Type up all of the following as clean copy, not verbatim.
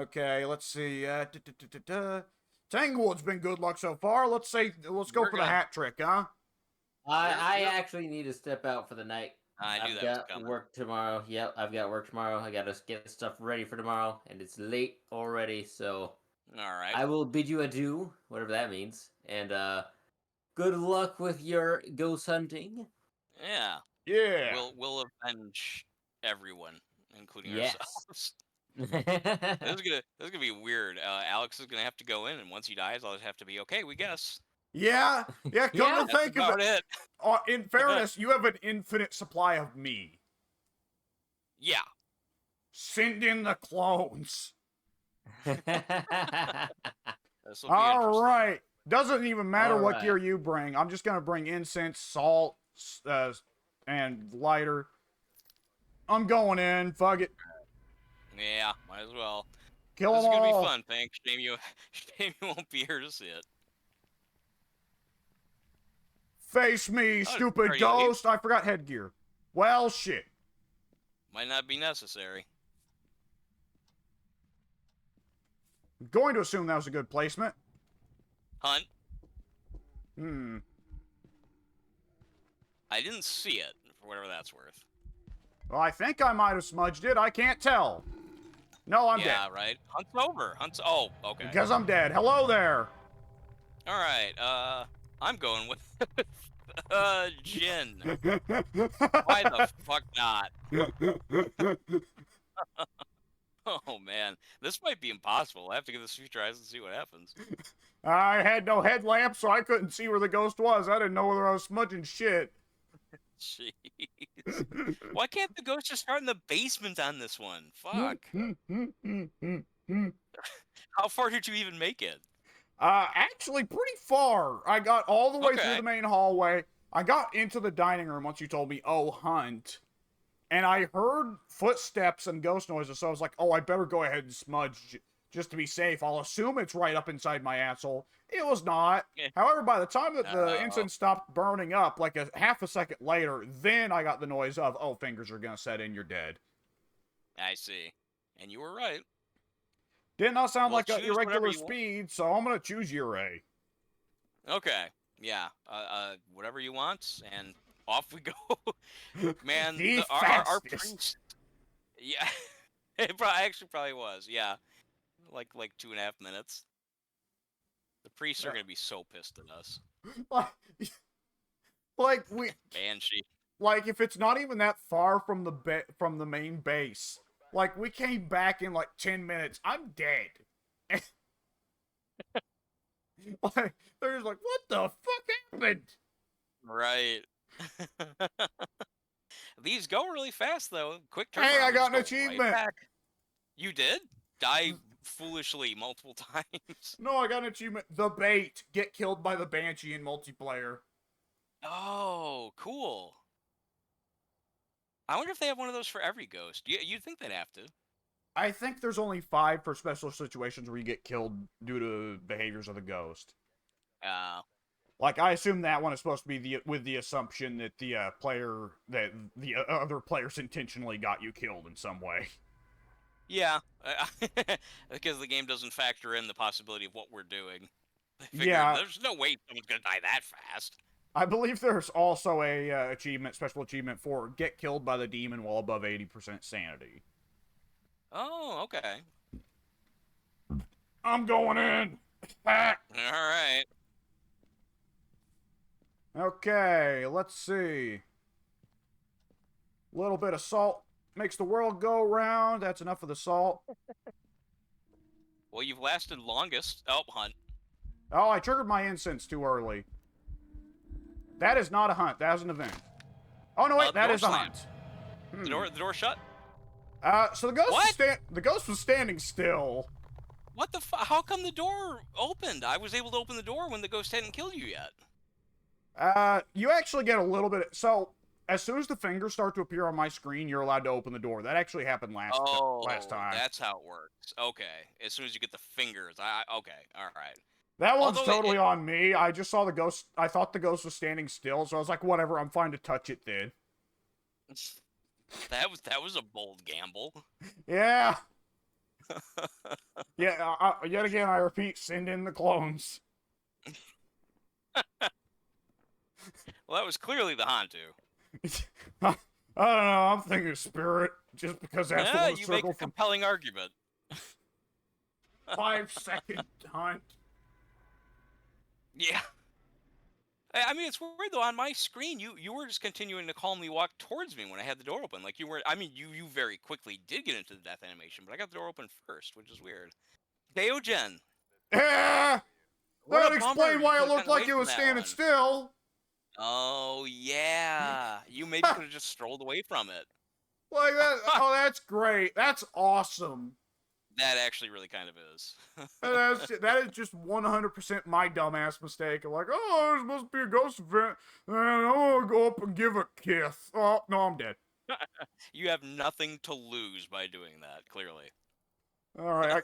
Okay, let's see. Tanglewood's been good luck so far. Let's go We're for the good. hat trick, huh? I Yep. actually need to step out for the night. I knew I've that was got coming. work tomorrow. Yep, I've got work tomorrow. I gotta get stuff ready for tomorrow, and it's late already, so All right. I will bid you adieu, whatever that means. And good luck with your ghost hunting. Yeah. Yeah. We'll avenge everyone, including Yes. ourselves. This is gonna be weird. Alex is gonna have to go in, and once he dies, I'll just have to be okay. We guess. Yeah. Come Yeah. to That's think of about it, it. in fairness, you have an infinite supply of me. Yeah. Send in the clones. This will be All interesting. right. Doesn't even matter All what right. gear you bring. I'm just gonna bring incense, salt, and lighter. I'm going in. Fuck it. Yeah, might as well. Kill This them is gonna be all. fun. Thanks. Shame you won't be here to see it. Face me, Are stupid you leaving? ghost. I forgot headgear. Well, shit. Might not be necessary. I'm going to assume that was a good placement. Hunt. Hmm. I didn't see it, for whatever that's worth. Well, I think I might have smudged it. I can't tell. No, I'm Yeah, dead. right. Hunt's over. Hunt's. Oh, okay. Because I'm dead. Hello there. All right. I'm going with Jin. Why the fuck not? Oh man, this might be impossible. I have to give this a few tries and see what happens. I had no headlamp, so I couldn't see where the ghost was. I didn't know whether I was smudging shit. Jeez. Why can't the ghost just start in the basement on this one? Fuck. How far did you even make it? Actually, pretty far. I got all the way through Okay. the main hallway. I got into the dining room once you told me, oh, hunt. And I heard footsteps and ghost noises, so I was like, oh, I better go ahead and smudge just to be safe. I'll assume it's right up inside my asshole. It was not. Yeah. However, by the time that the Oh. incense stopped burning up, like a half a second later, then I got the noise of, oh, fingers are gonna set in, you're dead. I see. And you were right. Did not sound Well, like an choose whatever irregular you want. speed, so I'm gonna choose Ure. Okay. Yeah. Whatever you want, and off we go. Man, The our fastest. priest. Yeah. It probably was. Yeah. Like 2.5 minutes. The priests are gonna be so pissed at us. like we Banshee. like if it's not even that far from the main base. Like we came back in like 10 minutes. I'm dead. Like they're just like, what the fuck happened? Right. These go really fast though. Quick turnaround. Hey, I They got just an go right achievement. back. You did? Die foolishly multiple times. No, I got an achievement. The bait. Get killed by the Banshee in multiplayer. Oh, cool. I wonder if they have one of those for every ghost. You'd think they'd have to. I think there's only 5 for special situations where you get killed due to behaviors of the ghost. Like, I assume that one is supposed to be with the assumption that the other players intentionally got you killed in some way. Yeah, because the game doesn't factor in the possibility of what we're doing. They figure, Yeah. there's no way someone's gonna die that fast. I believe there's also a special achievement for get killed by the demon while above 80% sanity. Oh, okay. I'm going in. All right. Okay, let's see. Little bit of salt makes the world go round. That's enough of the salt. Well, you've lasted longest. Oh, hunt. Oh, I triggered my incense too early. That is not a hunt. That is an event. Oh no, wait, that is a hunt. The door shut. So the ghost was standing still. What the fuck? How come the door opened? I was able to open the door when the ghost hadn't killed you yet. You actually get a little bit. So as soon as the fingers start to appear on my screen, you're allowed to open the door. That actually happened last time. That's how it works. Okay. As soon as you get the fingers, okay, all right. That one's totally on me. I just saw the ghost. I thought the ghost was standing still, so I was like, whatever. I'm fine to touch it then. That was a bold gamble. Yeah. Yeah, yet again, I repeat, send in the clones. Well, that was clearly the Hantu. I don't know, I'm thinking spirit, just because that's the Yeah, one to you make circle a from compelling argument. 5-second hunt. Yeah. I mean, it's weird though. On my screen, you were just continuing to calmly walk towards me when I had the door open. Like you were. I mean, you very quickly did get into the death animation, but I got the door open first, which is weird. Deogen, Yeah, what that a would bummer! explain You why could it have looked gotten away like it from was that standing one. still. Oh yeah, you maybe could have just strolled away from it. Like that. Oh, that's great. That's awesome. That actually really kind of is. That is just 100% my dumbass mistake. I'm like, oh, there's supposed to be a ghost event, and I'm gonna go up and give a kiss. Oh no, I'm dead. You have nothing to lose by doing that. Clearly, All right.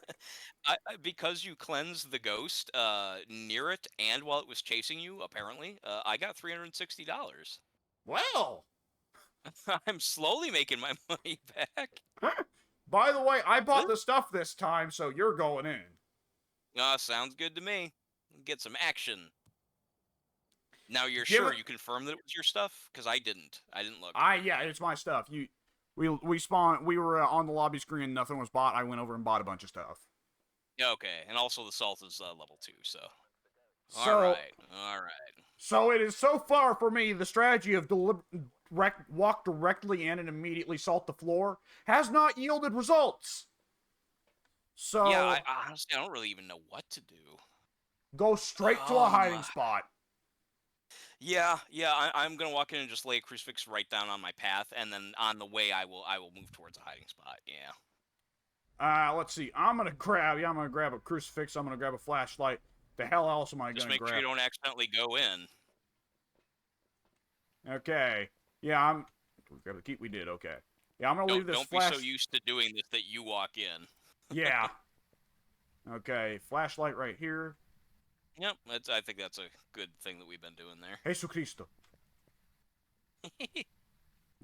because you cleansed the ghost near it and while it was chasing you. Apparently, I got $360. Well, I'm slowly making my money back. by the way, I bought the stuff this time, so you're going in. Sounds good to me. Get some action. Now you're Give sure it- you confirmed that it was your stuff? Because I didn't. I didn't look. Yeah, it's my stuff. We spawned. We were on the lobby screen. Nothing was bought. I went over and bought a bunch of stuff. Yeah, okay, and also the salt is level 2, so. So, all right. So it is so far for me the strategy of walk directly in and immediately salt the floor has not yielded results. So Yeah, I honestly I don't really even know what to do. go straight to a hiding spot. Yeah, I'm gonna walk in and just lay a crucifix right down on my path, and then on the way I will move towards a hiding spot. Yeah. Let's see. I'm gonna grab a crucifix. I'm gonna grab a flashlight. The hell else am I Just gonna make grab? sure you don't accidentally go in. Okay. Yeah, we grab the key. We did. Okay. Yeah, I'm gonna leave this Don't be so used to doing this that you walk in. Yeah. Okay, flashlight right here. Yep, I think that's a good thing that we've been doing there. Jesucristo.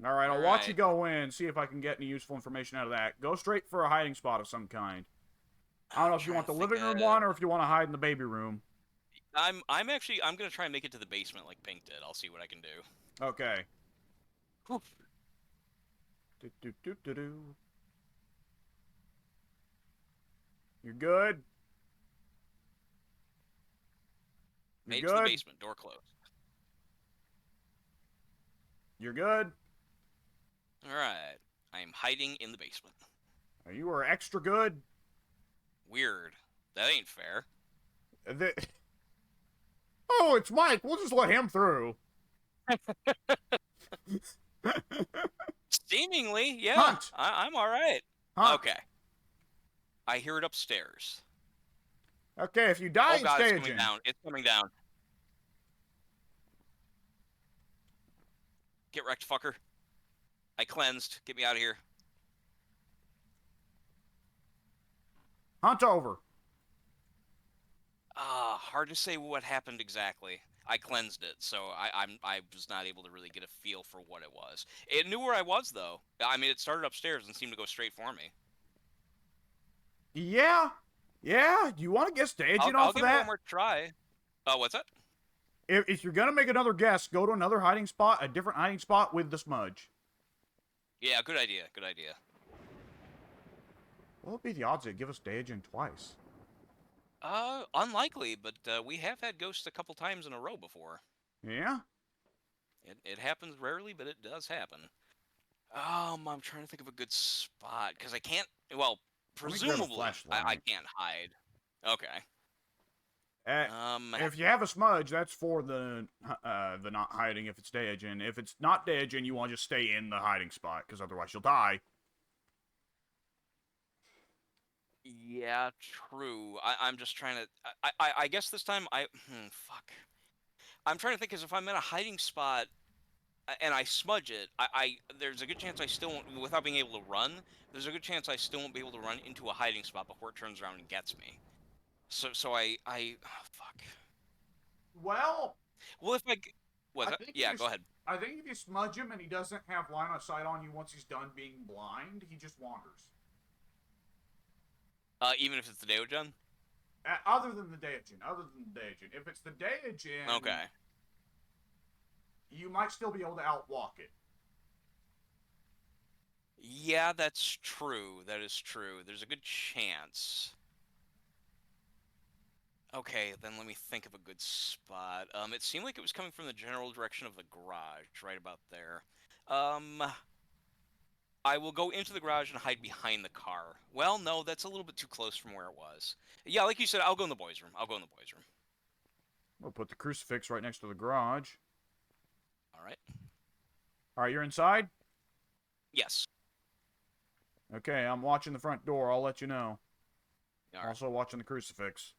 All right, I'll All watch you right. go in, see if I can get any useful information out of that. Go straight for a hiding spot of some kind. I don't know if you want the living room one or if you want to hide in the baby room. I'm gonna try and make it to the basement like Pink did. I'll see what I can do. Okay. Whew. Do. You're good? You're Made it good? to the basement, door closed. You're good? Alright. I am hiding in the basement. You are extra good? Weird. That ain't fair. Oh, it's Mike. We'll just let him through. Seemingly, yeah. Hunt. I'm alright. Huh? Okay. I hear it upstairs. Okay, if you die, Oh god, it's it's staging. coming down. It's coming down. Get wrecked, fucker. I cleansed. Get me out of here. Hunt over. Hard to say what happened exactly. I cleansed it, so I was not able to really get a feel for what it was. It knew where I was, though. I mean, it started upstairs and seemed to go straight for me. Yeah. Yeah. Do you want to get staging I'll off of give it that? one more try. What's that? If you're gonna make another guess, go to another hiding spot, a different hiding spot with the smudge. Yeah, good idea. Good idea. What would be the odds it'd give us staging twice? Unlikely, but we have had ghosts a couple times in a row before. Yeah. It happens rarely, but it does happen. I'm trying to think of a good spot because I can't. Well, Let me grab a presumably I flashlight. can't hide. Okay. If you have a smudge, that's for the not hiding if it's staging. If it's not staging, you want to just stay in the hiding spot because otherwise you'll die. Yeah, true. I'm just trying to. I guess this time fuck. I'm trying to think because if I'm in a hiding spot and I smudge it, there's a good chance I still won't, without being able to run. There's a good chance I still won't be able to run into a hiding spot before it turns around and gets me. So fuck. Well, Well, yeah, go ahead. I think if you smudge him and he doesn't have line of sight on you once he's done being blind, he just wanders. Even if it's the Daogen? Other than the Daijin. Other than the Daijin. If it's the Daijin, Okay. you might still be able to outwalk it. Yeah, that's true. That is true. There's a good chance. Okay, then let me think of a good spot. It seemed like it was coming from the general direction of the garage, right about there. I will go into the garage and hide behind the car. Well, no, that's a little bit too close from where it was. Yeah, like you said, I'll go in the boys' room. I'll go in the boys' room. We'll put the crucifix right next to the garage. All right. All right, you're inside? Yes. Okay, I'm watching the front door. I'll let you know. All right. Also watching the crucifix.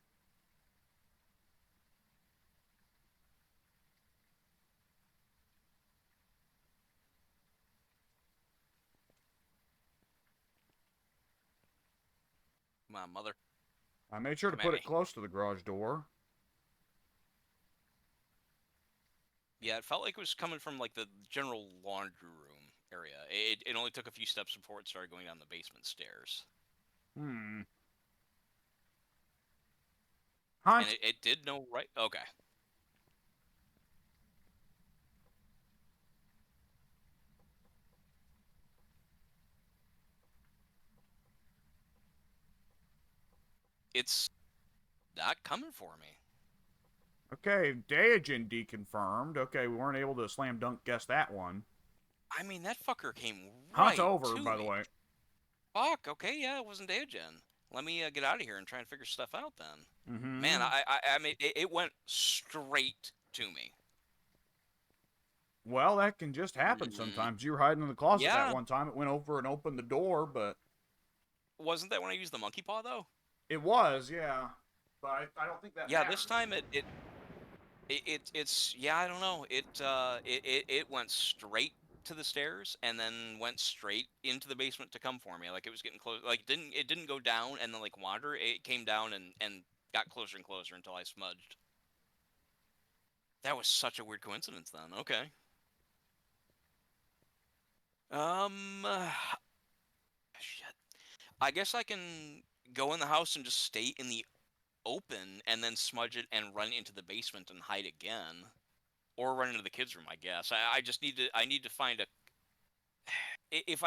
Come on, mother. I made sure to Come at put me. it close to the garage door. Yeah, it felt like it was coming from like the general laundry room area. It only took a few steps before it started going down the basement stairs. Hmm. And Hunt. it did know right. Okay. It's not coming for me. Okay, Daijin deconfirmed. Okay, we weren't able to slam dunk guess that one. I mean, that fucker came Hunt right over, to by the me. way. Fuck. Okay, yeah, it wasn't Daogen. Let me get out of here and try and figure stuff out then. Man, Mm-hmm. I mean, it went straight to me. Well, that can just happen Mm, sometimes. You were hiding in the closet that yeah, one time. It went over and opened the door, but wasn't that when I used the monkey paw though? it was, yeah. But I don't think that Yeah, this matters. time it's yeah, I don't know. It went straight to the stairs and then went straight into the basement to come for me. Like it was getting close. Like it didn't go down and then like wander. It came down and got closer and closer until I smudged. That was such a weird coincidence then. Okay. Um, shit. I guess I can go in the house and just stay in the open and then smudge it and run into the basement and hide again. Or run into the kids' room, I guess. I just need to find a if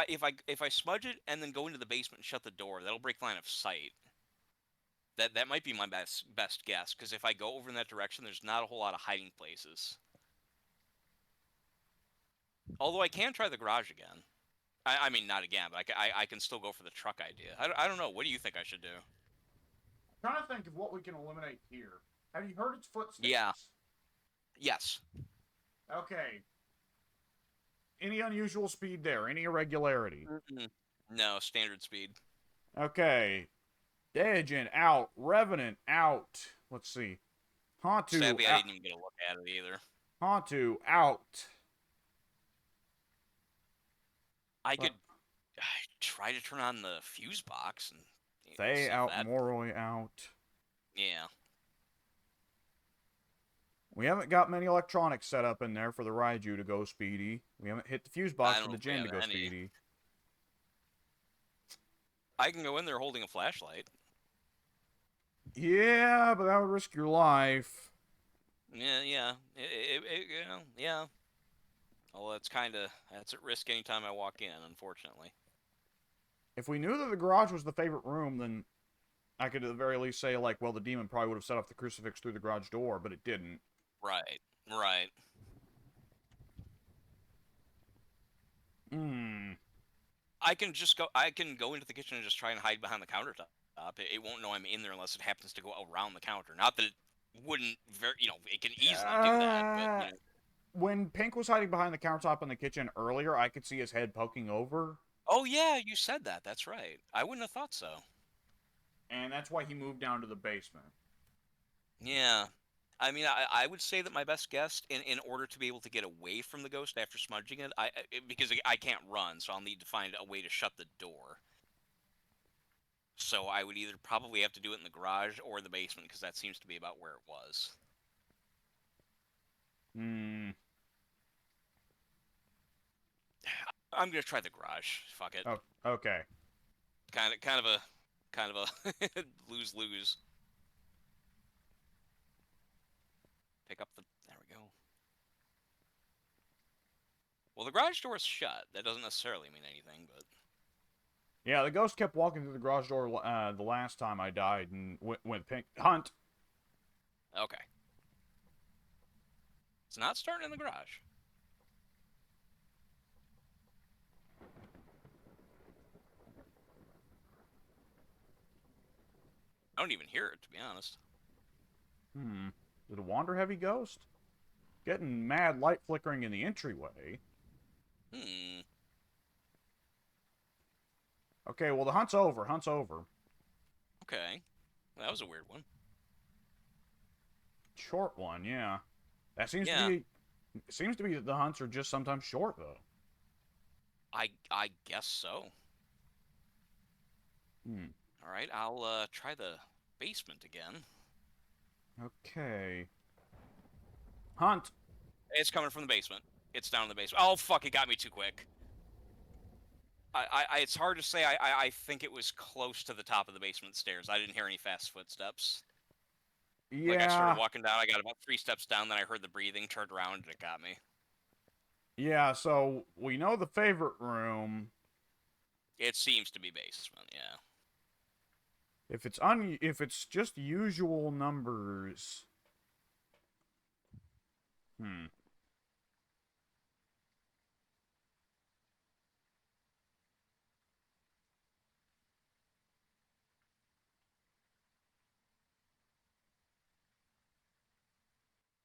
I smudge it and then go into the basement and shut the door, that'll break line of sight. That might be my best guess, because if I go over in that direction, there's not a whole lot of hiding places. Although I can try the garage again. I mean, not again, but I can still go for the truck idea. I don't know. What do you think I should do? I'm trying to think of what we can eliminate here. Have you heard its footsteps? Yeah. Yes. Okay. Any unusual speed there? Any irregularity? Mm-mm. No, standard speed. Okay. Daijin out. Revenant out. Let's see. Hantu Sadly, I out. didn't even get a look at it either. Hantu out. I could try to turn on the fuse box and They see if out. that. Moroi out. Yeah. We haven't got many electronics set up in there for the Raiju to go speedy. We haven't hit the fuse box I for don't the know if we Jin to have go any. speedy. I can go in there holding a flashlight. Yeah, but that would risk your life. Yeah, yeah. You know, yeah. Well, that's at risk anytime I walk in, unfortunately. If we knew that the garage was the favorite room, then I could at the very least say, like, well, the demon probably would have set off the crucifix through the garage door, but it didn't. Right. Right. Hmm. I can go into the kitchen and just try and hide behind the countertop. It won't know I'm in there unless it happens to go around the counter. Not that it wouldn't it can easily do that, but When Pink was hiding behind the countertop in the kitchen earlier, I could see his head poking over, Oh yeah, you said that. That's right. I wouldn't have thought so. and that's why he moved down to the basement. Yeah. I mean, I would say that my best guess in order to be able to get away from the ghost after smudging it, because I can't run, so I'll need to find a way to shut the door. So I would either probably have to do it in the garage or the basement because that seems to be about where it was. Hmm. I'm gonna try the garage. Fuck it. Oh, okay. Kind of kind of a lose-lose. Pick up the... There we go. Well, the garage door is shut. That doesn't necessarily mean anything, but... Yeah, the ghost kept walking through the garage door the last time I died and went pink. Hunt! Okay. It's not starting in the garage. I don't even hear it, to be honest. Is it a wander heavy ghost? Getting mad light flickering in the entryway. Okay, well, the hunt's over. Hunt's over. Okay. That was a weird one. Short one, yeah. That seems Yeah. to be... It seems to be that the hunts are just sometimes short, though. I guess so. Alright, I'll try the basement again. Okay. Hunt! It's coming from the basement. It's down in the basement. Oh, fuck, it got me too quick. It's hard to say. I think it was close to the top of the basement stairs. I didn't hear any fast footsteps. Yeah. Like, I started walking down, I got about 3 steps down, then I heard the breathing, turned around, and it got me. Yeah, so we know the favorite room. It seems to be basement, yeah. If it's just usual numbers.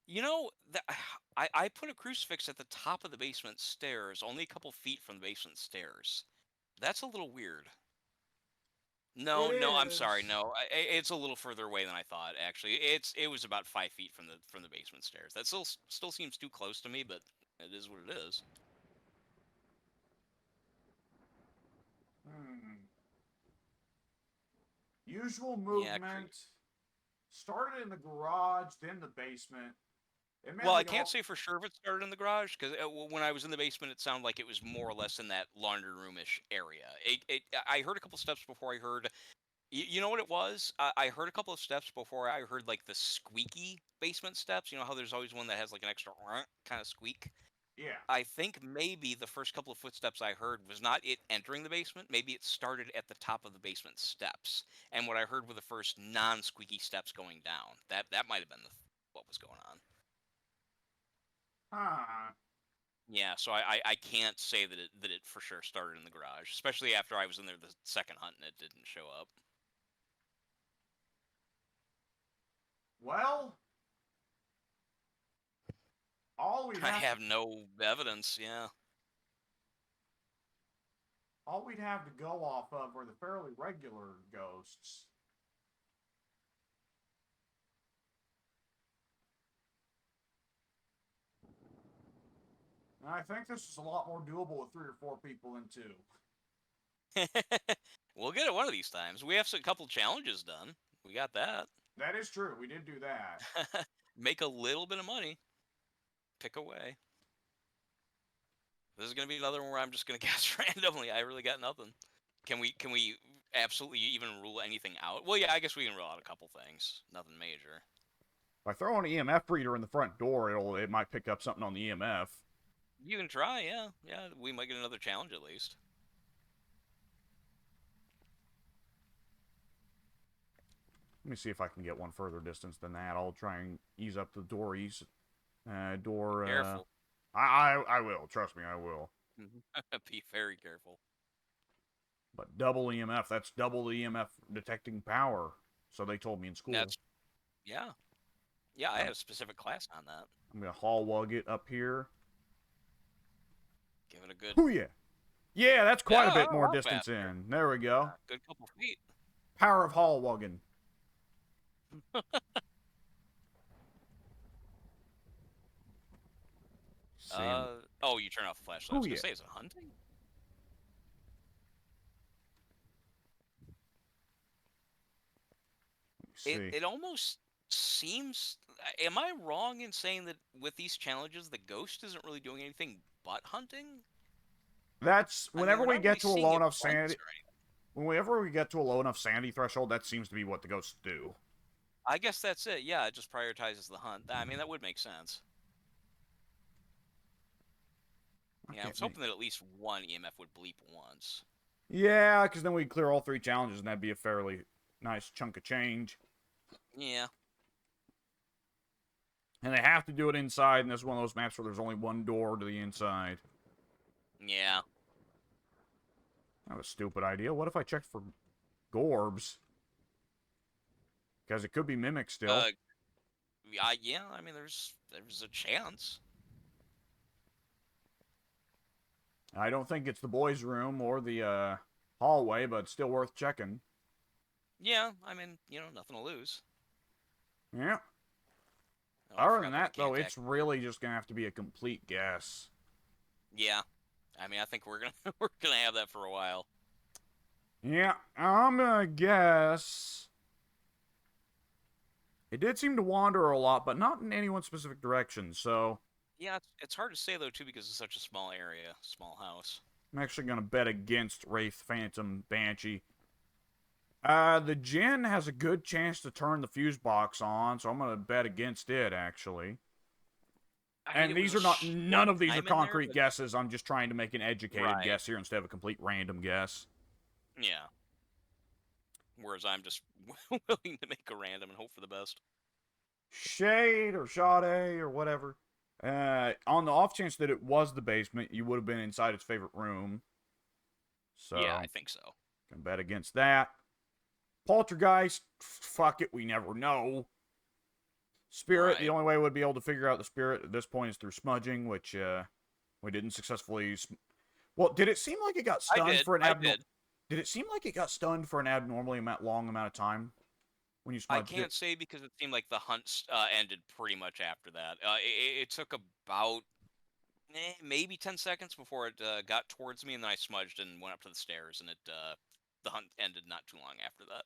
You know, I put a crucifix at the top of the basement stairs, only a couple feet from the basement stairs. That's a little weird. No, It no, I'm sorry. is. No, it's a little further away than I thought. Actually, it was about 5 feet from the basement stairs. That still seems too close to me, but it is what it is. Usual Yeah, movement. Started in the garage, then the basement. It well, I mainly can't say for sure if it started in the garage because when I was in the basement, it sounded like it was more or less in that laundry room-ish area. I heard a couple steps before I heard. You know what it was? I heard a couple of steps before I heard like the squeaky basement steps. You know how there's always one that has like an extra kind of squeak. Yeah. I think maybe the first couple of footsteps I heard was not it entering the basement. Maybe it started at the top of the basement steps, and what I heard were the first non-squeaky steps going down. That might have been what was going on. Huh. Yeah, so I can't say that it for sure started in the garage, especially after I was in there the second hunt and it didn't show up. Well, I have no evidence. Yeah. all we'd have to go off of are the fairly regular ghosts. And I think this is a lot more doable with 3 or 4 people than 2. We'll get it one of these times. We have a couple challenges done. We got that. That is true. We did do that. Make a little bit of money. Pick away. This is gonna be another one where I'm just gonna guess randomly. I really got nothing. Can we absolutely even rule anything out? Well, yeah, I guess we can rule out a couple things. Nothing major. If I throw an EMF reader in the front door, it might pick up something on the EMF. You can try, yeah. Yeah, we might get another challenge at least. Let me see if I can get one further distance than that. I'll try and ease up the door ease. Door. Careful. I will. Trust me, I will. Be very careful. But double EMF, that's double the EMF detecting power. So they told me in school. Yeah. Yeah, I had a specific class on that. I'm going to hallwug it up here. Give it a good... Oh, yeah. Yeah, that's quite a bit Yeah, more not distance bad. in. There we go. Good couple feet. Power of hallwugging. Oh, you turn off the flashlight. I was Oh, gonna yeah. say, is it hunting? It almost seems... Am I wrong in saying that with these challenges, the ghost isn't really doing anything but hunting? That's I mean, whenever we're we not get really to a seeing low it enough once sanity. or anything. whenever we get to a low enough sanity threshold, that seems to be what the ghosts do. I guess that's it. Yeah, it just prioritizes the hunt. I mean, that would make sense. Yeah, I Okay, was hoping that at least one EMF would bleep once. yeah, because then we'd clear all 3 challenges, and that'd be a fairly nice chunk of change. Yeah. And they have to do it inside, and this is one of those maps where there's only one door to the inside. Yeah. That was a stupid idea. What if I checked for Gorbs? Because it could be Mimic still. Yeah, I mean, there's a chance. I don't think it's the boys' room or the hallway, but still worth checking. Yeah, I mean, nothing to lose. Yeah. Oh, I Other forgot than the that, though, mechanic it's really just gonna have to be a complete guess. Yeah. I mean, I think we're gonna we're gonna have that for a while. Yeah, I'm gonna guess. It did seem to wander a lot, but not in any one specific direction, so Yeah, it's hard to say though too because it's such a small area, small house. I'm actually gonna bet against Wraith, Phantom, Banshee. The Jinn has a good chance to turn the fuse box on, so I'm gonna bet against it, actually. I mean, And it these was are not, a none of these are time in there, concrete but guesses. I'm just trying to make an educated right. guess here instead of a complete random guess. Yeah. Whereas I'm just willing to make a random and hope for the best. Shade or Sade or whatever. On the off chance that it was the basement, you would have been inside its favorite room. So, Yeah, I think so. can bet against that. Poltergeist, fuck it, we never know. Spirit, the Right. only way we'd be able to figure out the spirit at this point is through smudging, which we didn't successfully. Well, did it seem like it got stunned for an I abnormal? did. Did it seem like it got stunned for an abnormally long amount of time when you I smudged it? can't say because it seemed like the hunt ended pretty much after that. It took about maybe 10 seconds before it got towards me, and then I smudged and went up to the stairs, and the hunt ended not too long after that.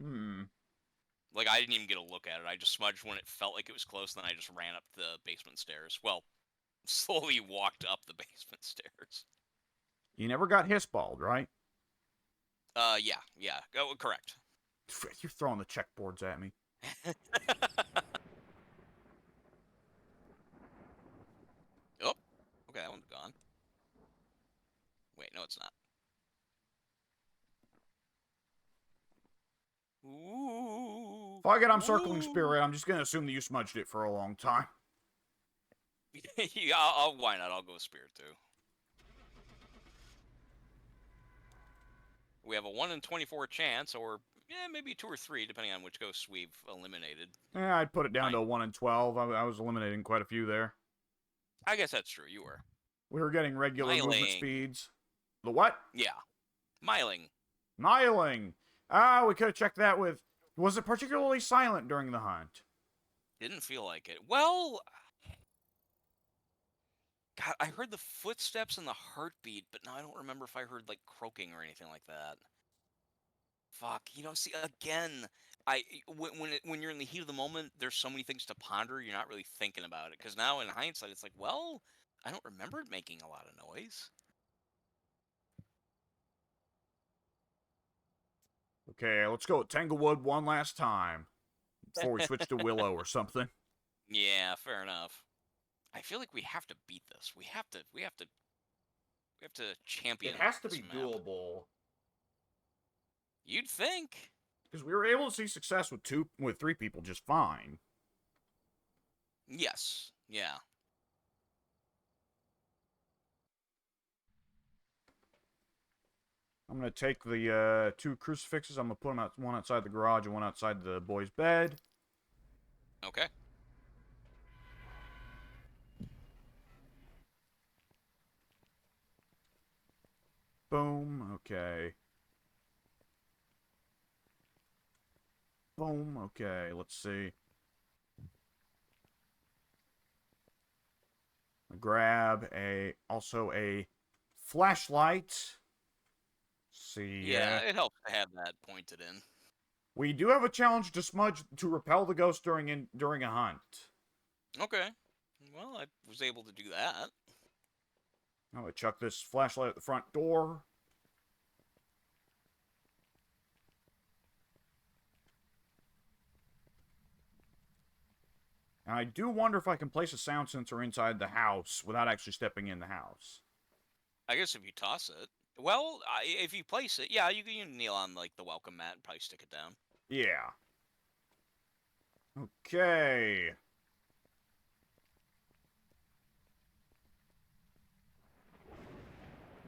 Hmm. Like, I didn't even get a look at it. I just smudged when it felt like it was close, and then I just ran up the basement stairs. Well, slowly walked up the basement stairs. You never got hissballed, right? Yeah. Oh, correct. You're throwing the checkboards at me. Oh, okay, that one's gone. Wait, no, it's not. Ooh. Fuck it, I'm circling spirit. I'm just gonna assume that you smudged it for a long time. Yeah, why not? I'll go with spirit too. We have a 1 in 24 chance, or maybe 2 or 3, depending on which ghosts we've eliminated. Yeah, I'd put it down to a 1 in 12. I was eliminating quite a few there. I guess that's true. You were. We were getting regular movement Miling. speeds. The what? Yeah. Miling. Miling. We could have checked that with. Was it particularly silent during the hunt? Didn't feel like it. Well, God, I heard the footsteps and the heartbeat, but now I don't remember if I heard like croaking or anything like that. Fuck, see again. When you're in the heat of the moment, there's so many things to ponder. You're not really thinking about it because now in hindsight, it's like, well, I don't remember it making a lot of noise. Okay, let's go with Tanglewood one last time before we switch to Willow or something. Yeah, fair enough. I feel like we have to beat this. We have to champion. It has to this be map. doable. You'd think. Because we were able to see success with 3 people just fine. Yes. Yeah. I'm going to take the 2 crucifixes. I'm going to put them out, one outside the garage and one outside the boy's bed. Okay. Boom. Okay. Boom. Okay, let's see. Grab also a flashlight. See. Yeah, it helps to have that pointed in. We do have a challenge to smudge to repel the ghost during a hunt. Okay. Well, I was able to do that. I'm gonna chuck this flashlight at the front door. And I do wonder if I can place a sound sensor inside the house without actually stepping in the house. I guess if you toss it. Well, if you place it, yeah, you can kneel on like the welcome mat and probably stick it down. Yeah. Okay.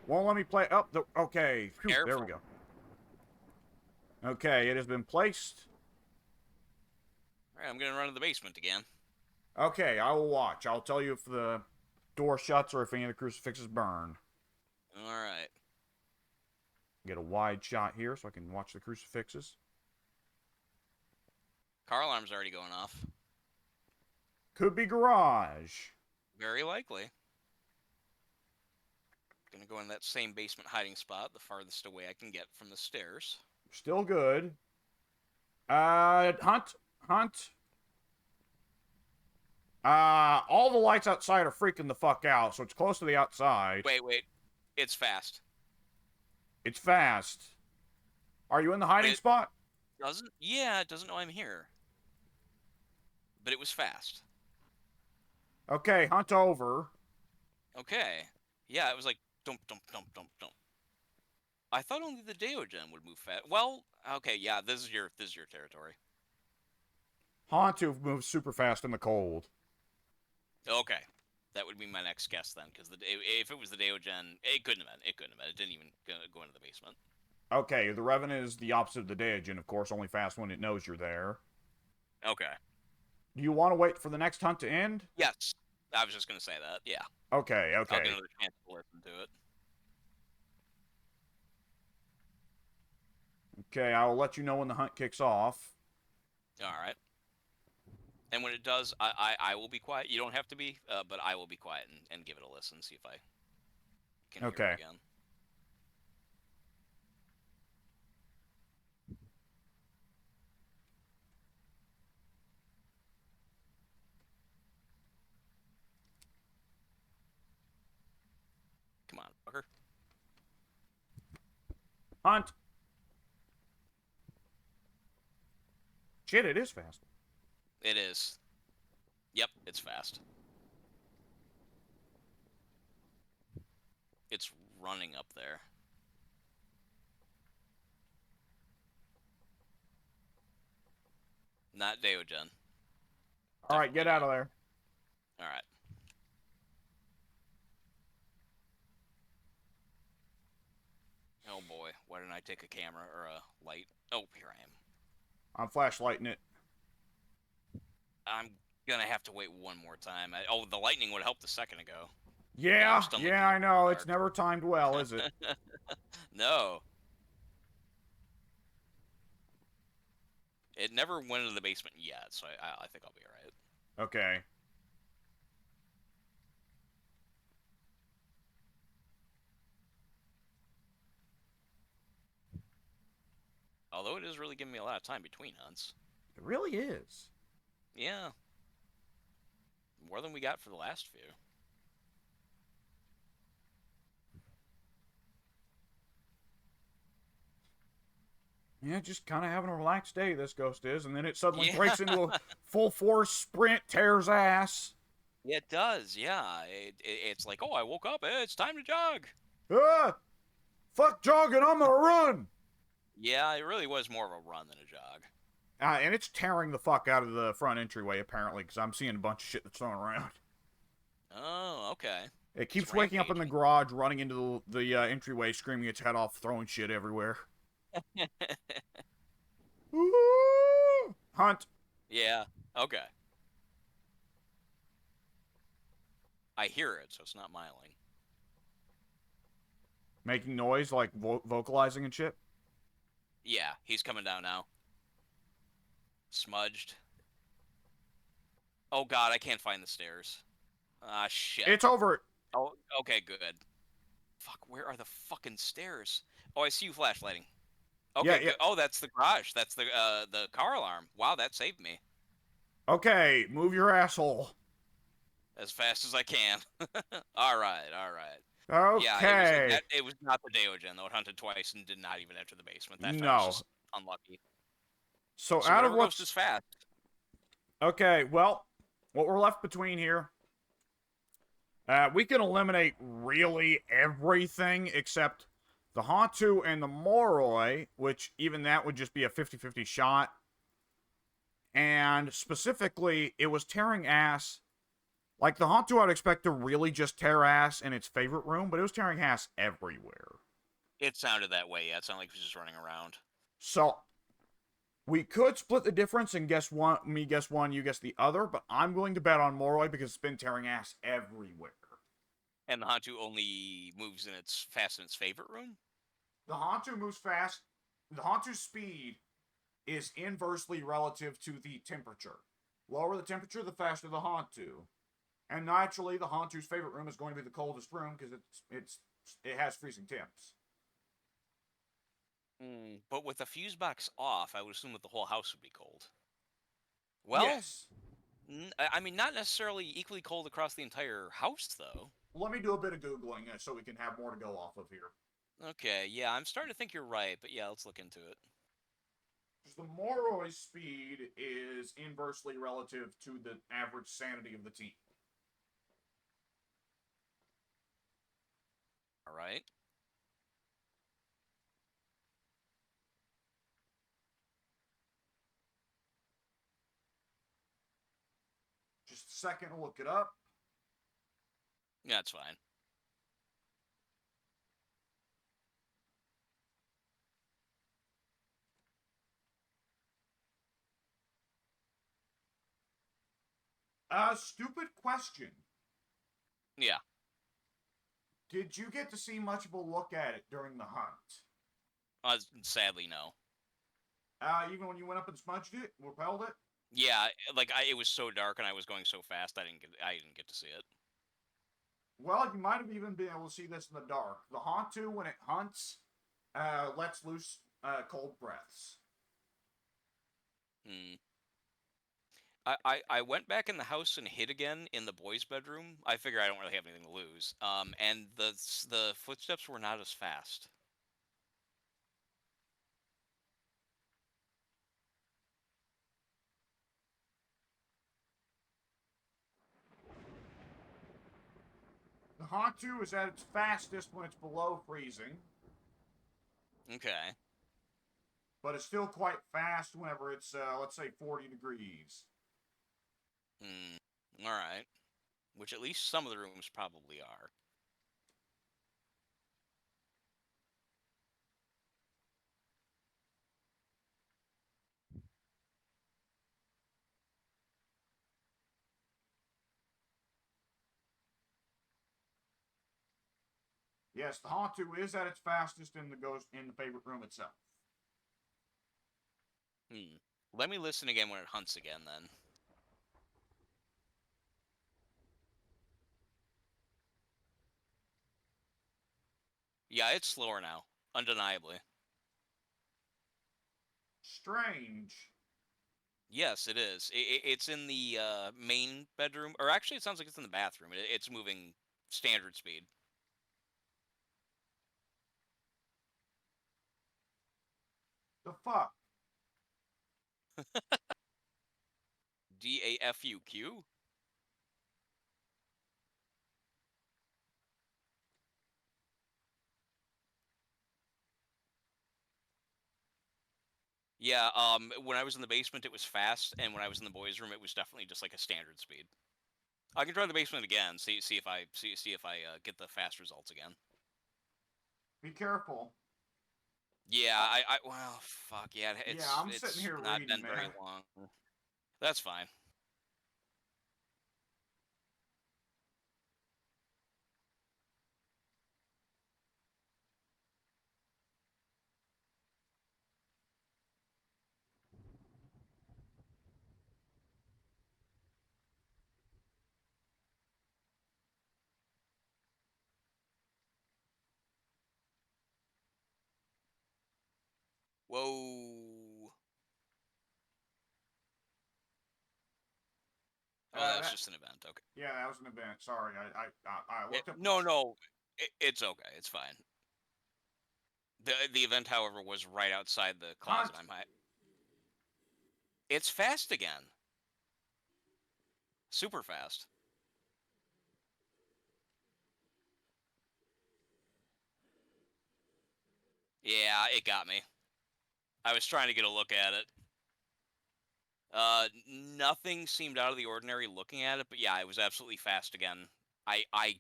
Won't let me play. Oh, okay. Phew, there we go. Okay, it has been placed. All right, I'm gonna run to the basement again. Okay, I will watch. I'll tell you if the door shuts or if any of the crucifixes burn. All right. Get a wide shot here so I can watch the crucifixes. Car alarm's already going off. Could be garage. Very likely. Gonna go in that same basement hiding spot, the farthest away I can get from the stairs. Still good. Hunt. All the lights outside are freaking the fuck out, so it's close to the outside. Wait. It's fast. It's fast. Are you in the hiding spot? Doesn't? Yeah, it doesn't know I'm here. But it was fast. Okay, hunt over. Okay. Yeah, it was like dump. I thought only the Deogen would move fast. Well, okay, yeah, this is your territory. Hantu moves super fast in the cold. Okay. That would be my next guess then, because if it was the Deogen, it couldn't have been. It didn't even go into the basement. Okay, the Revenant is the opposite of the Deogen, of course, only fast when it knows you're there. Okay. Do you want to wait for the next hunt to end? Yes. I was just going to say that, yeah. Okay. I'll get another chance to listen to it. Okay, I will let you know when the hunt kicks off. Alright. And when it does, I will be quiet. You don't have to be, but I will be quiet and give it a listen, see if I can hear it again. Come on, fucker. Hunt! Shit, it is fast. It is. Yep, it's fast. It's running up there. Not Deogen. Alright, get out of there. Alright. Oh boy, why didn't I take a camera or a light? Oh, here I am. I'm flashlighting it. I'm gonna have to wait one more time. Oh, the lightning would have helped a second ago. Yeah, I know. It's never timed well, is it? No. It never went into the basement yet, so I think I'll be alright. Okay. Although it is really giving me a lot of time between hunts. It really is. Yeah. More than we got for the last few. Yeah, just kind of having a relaxed day, this ghost is, and then it suddenly breaks into a full force sprint, tears ass. Yeah, it does, yeah. It's like, oh, I woke up, it's time to jog. Ah! Fuck jogging, I'm gonna run! Yeah, it really was more of a run than a jog. And it's tearing the fuck out of the front entryway, apparently, because I'm seeing a bunch of shit that's thrown around. Oh, okay. It keeps waking up in the garage, running into the entryway, screaming its head off, throwing shit everywhere. Woo! Hunt. Yeah, okay. I hear it, so it's not miling. Making noise, like vocalizing and shit? Yeah, he's coming down now. Smudged. Oh god, I can't find the stairs. Ah, shit. It's over. Oh, okay, good. Fuck, where are the fucking stairs? Oh, I see you flashlighting. Okay, yeah. good. Oh, that's the garage. That's the car alarm. Wow, that saved me. Okay, move your asshole. As fast as I can. Alright. Okay. Yeah, it was not the Deogen, though. It hunted twice and did not even enter the basement. That was just unlucky. So out of what's is fast. Okay, well, what we're left between here, we can eliminate really everything except the Hantu and the Moroi, which even that would just be a 50-50 shot. And specifically, it was tearing ass. Like, the Hantu I'd expect to really just tear ass in its favorite room, but it was tearing ass everywhere. It sounded that way. Yeah, it sounded like he was just running around. So, we could split the difference and guess one, me guess one, you guess the other, but I'm willing to bet on Moroi because it's been tearing ass everywhere. And the Hantu only moves in its fast in its favorite room? The Hantu moves fast. The Hantu's speed is inversely relative to the temperature. Lower the temperature, the faster the Hantu. And naturally, the Hantu's favorite room is going to be the coldest room because it has freezing temps. But with the fuse box off, I would assume that the whole house would be cold. Well, Yes. I mean, not necessarily equally cold across the entire house, though. Let me do a bit of Googling so we can have more to go off of here. Okay, yeah, I'm starting to think you're right, but yeah, let's look into it. The Moroi speed is inversely relative to the average sanity of the team. All right. Just a second to look it up. Yeah, that's fine. Stupid question. Yeah. Did you get to see much of a look at it during the hunt? Sadly, no. Even when you went up and smudged it, repelled it? Yeah, like it was so dark and I was going so fast, I didn't get to see it. Well, you might have even been able to see this in the dark. The Hantu, when it hunts, lets loose cold breaths. Hmm. I went back in the house and hid again in the boys' bedroom. I figure I don't really have anything to lose. And the footsteps were not as fast. The Hantu is at its fastest when it's below freezing, Okay. but it's still quite fast whenever it's, let's say, 40 degrees. All right. Which at least some of the rooms probably are. Yes, the Hantu is at its fastest in the favorite room itself. Let me listen again when it hunts again, then. Yeah, it's slower now, undeniably. Strange. Yes, it is. It's in the main bedroom, or actually, it sounds like it's in the bathroom. It's moving standard speed. The fuck? DAFUQ? Yeah, when I was in the basement, it was fast, and when I was in the boys' room, it was definitely just like a standard speed. I can try the basement again, see if I get the fast results again. Be careful. Yeah, well, fuck yeah, Yeah, I'm sitting it's here not reading, been very man. long. That's fine. Whoa. Oh, that was That just an event. Okay. Yeah, that was an event. Sorry, I looked up. No, it's okay. It's fine. The event, however, was right outside the closet. Hunt. It's fast again. Super fast. Yeah, it got me. I was trying to get a look at it. Nothing seemed out of the ordinary looking at it, but yeah, it was absolutely fast again. I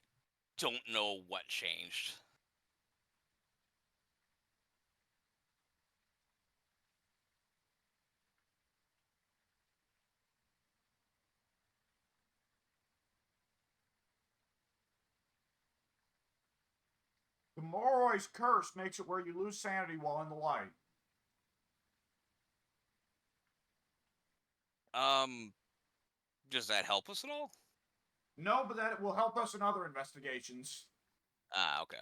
don't know what changed. The Morroy's curse makes it where you lose sanity while in the light. Does that help us at all? No, but that will help us in other investigations. Ah, okay.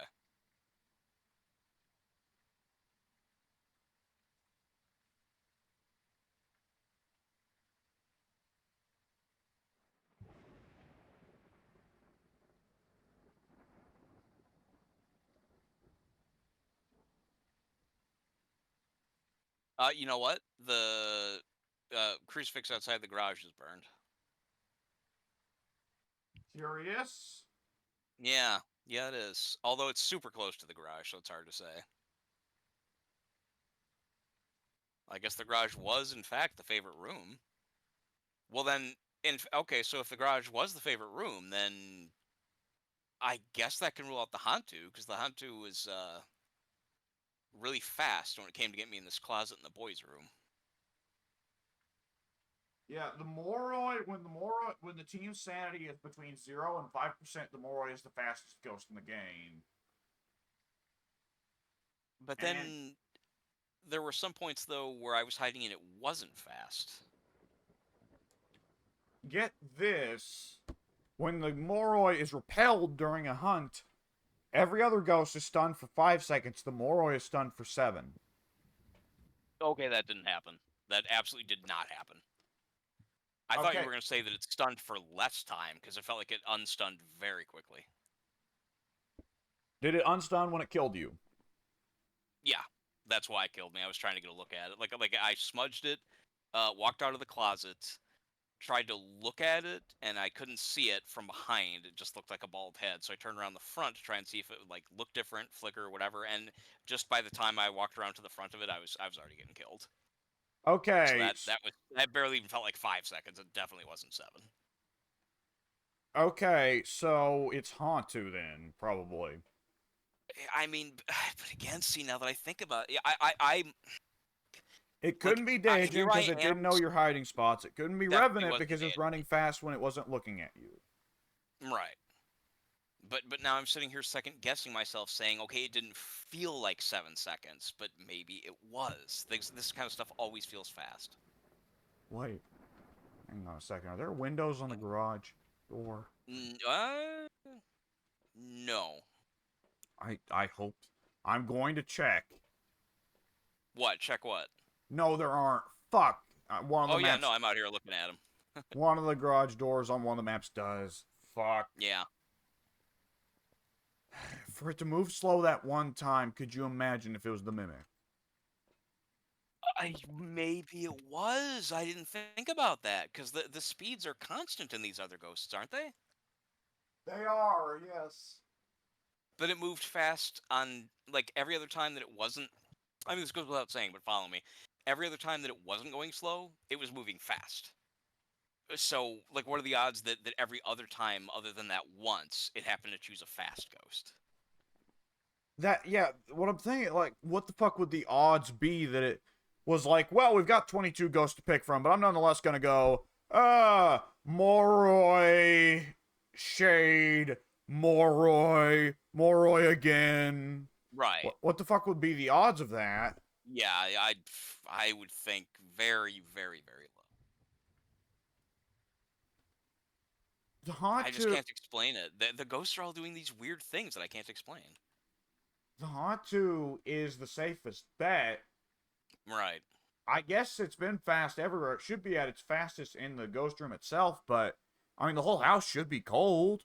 You know what? The crucifix outside the garage is burned. Curious? Yeah, yeah, it is. Although it's super close to the garage, so it's hard to say. I guess the garage was, in fact, the favorite room. Well, then, okay, so if the garage was the favorite room, then I guess that can rule out the Hantu, because the Hantu was really fast when it came to get me in this closet in the boys' room. Yeah, when the team's sanity is between 0 and 5%, the Morroy is the fastest ghost in the game. But And then there were some points, though, where I was hiding and it wasn't fast. get this, when the Morroy is repelled during a hunt, every other ghost is stunned for 5 seconds. The Morroy is stunned for 7. Okay, that didn't happen. That absolutely did not happen. I thought you Okay. were going to say that it's stunned for less time, because it felt like it unstunned very quickly. Did it unstun when it killed you? Yeah, that's why it killed me. I was trying to get a look at it. Like I smudged it, walked out of the closet, tried to look at it, and I couldn't see it from behind. It just looked like a bald head. So I turned around the front to try and see if it would like look different, flicker, or whatever. And just by the time I walked around to the front of it, I was already getting killed. So Okay. that barely even felt like 5 seconds. It definitely wasn't 7. Okay, so it's Hantu then, probably. I mean, but again, see, now that I think about it, I It like couldn't be here Dajin I because it didn't am. know your hiding spots. It couldn't be Definitely Revenant wasn't because it was running fast when it wasn't looking at you. right. But now I'm sitting here second guessing myself, saying, okay, it didn't feel like 7 seconds, but maybe it was. This kind of stuff always feels fast. Wait, hang on a second. Are there windows on the garage door? No. I hope. I'm going to check. What? Check what? No, there aren't. Fuck. One of the Oh yeah, no, maps. I'm out here looking at him. One of the garage doors on one of the maps does. Fuck. Yeah. For it to move slow that one time, could you imagine if it was the mimic? Maybe it was. I didn't think about that because the speeds are constant in these other ghosts, aren't they? They are, yes. But it moved fast on like every other time that it wasn't. I mean, this goes without saying, but follow me. Every other time that it wasn't going slow, it was moving fast. So, like, what are the odds that every other time, other than that once, it happened to choose a fast ghost? Yeah, what I'm thinking, like, what the fuck would the odds be that it was like, well, we've got 22 ghosts to pick from, but I'm nonetheless gonna go, Morroy, Shade, Morroy again. Right. What the fuck would be the odds of that? Yeah, I would think very, very, very low. The I just Hantu, can't explain it. The ghosts are all doing these weird things that I can't explain. the Hantu is the safest bet. Right. I guess it's been fast everywhere. It should be at its fastest in the ghost room itself, but I mean, the whole house should be cold.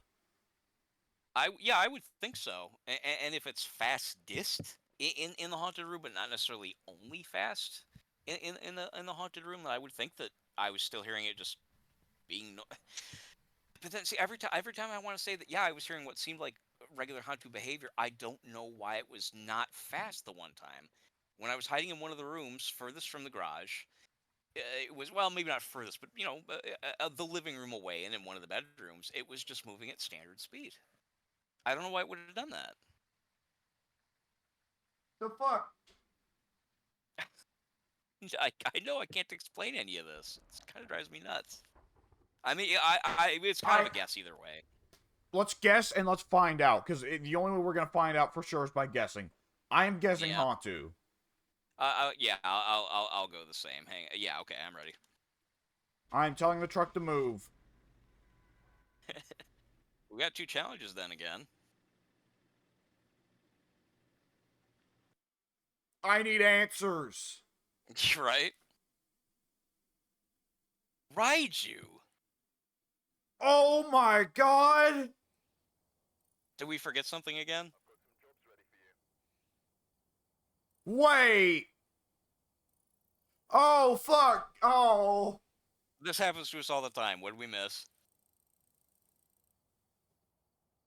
Yeah, I would think so. And if it's fastest in the haunted room, but not necessarily only fast in the haunted room, then I would think that I was still hearing it just being. But then, see, every time I want to say that, yeah, I was hearing what seemed like regular Hantu behavior, I don't know why it was not fast the one time. When I was hiding in one of the rooms furthest from the garage, it was, well, maybe not furthest, but, the living room away and in one of the bedrooms, it was just moving at standard speed. I don't know why it would have done that. The fuck? I know I can't explain any of this. It kind of drives me nuts. I mean, it's kind of a guess either way. Let's guess and let's find out, because the only way we're gonna find out for sure is by guessing. I am guessing Yeah. Hantu. Yeah, I'll go the same. Yeah, okay, I'm ready. I'm telling the truck to move. We got 2 challenges then again. I need answers. Right? Raiju. Oh my god! Did we forget something again? Wait! Oh, fuck! Oh! This happens to us all the time. What did we miss?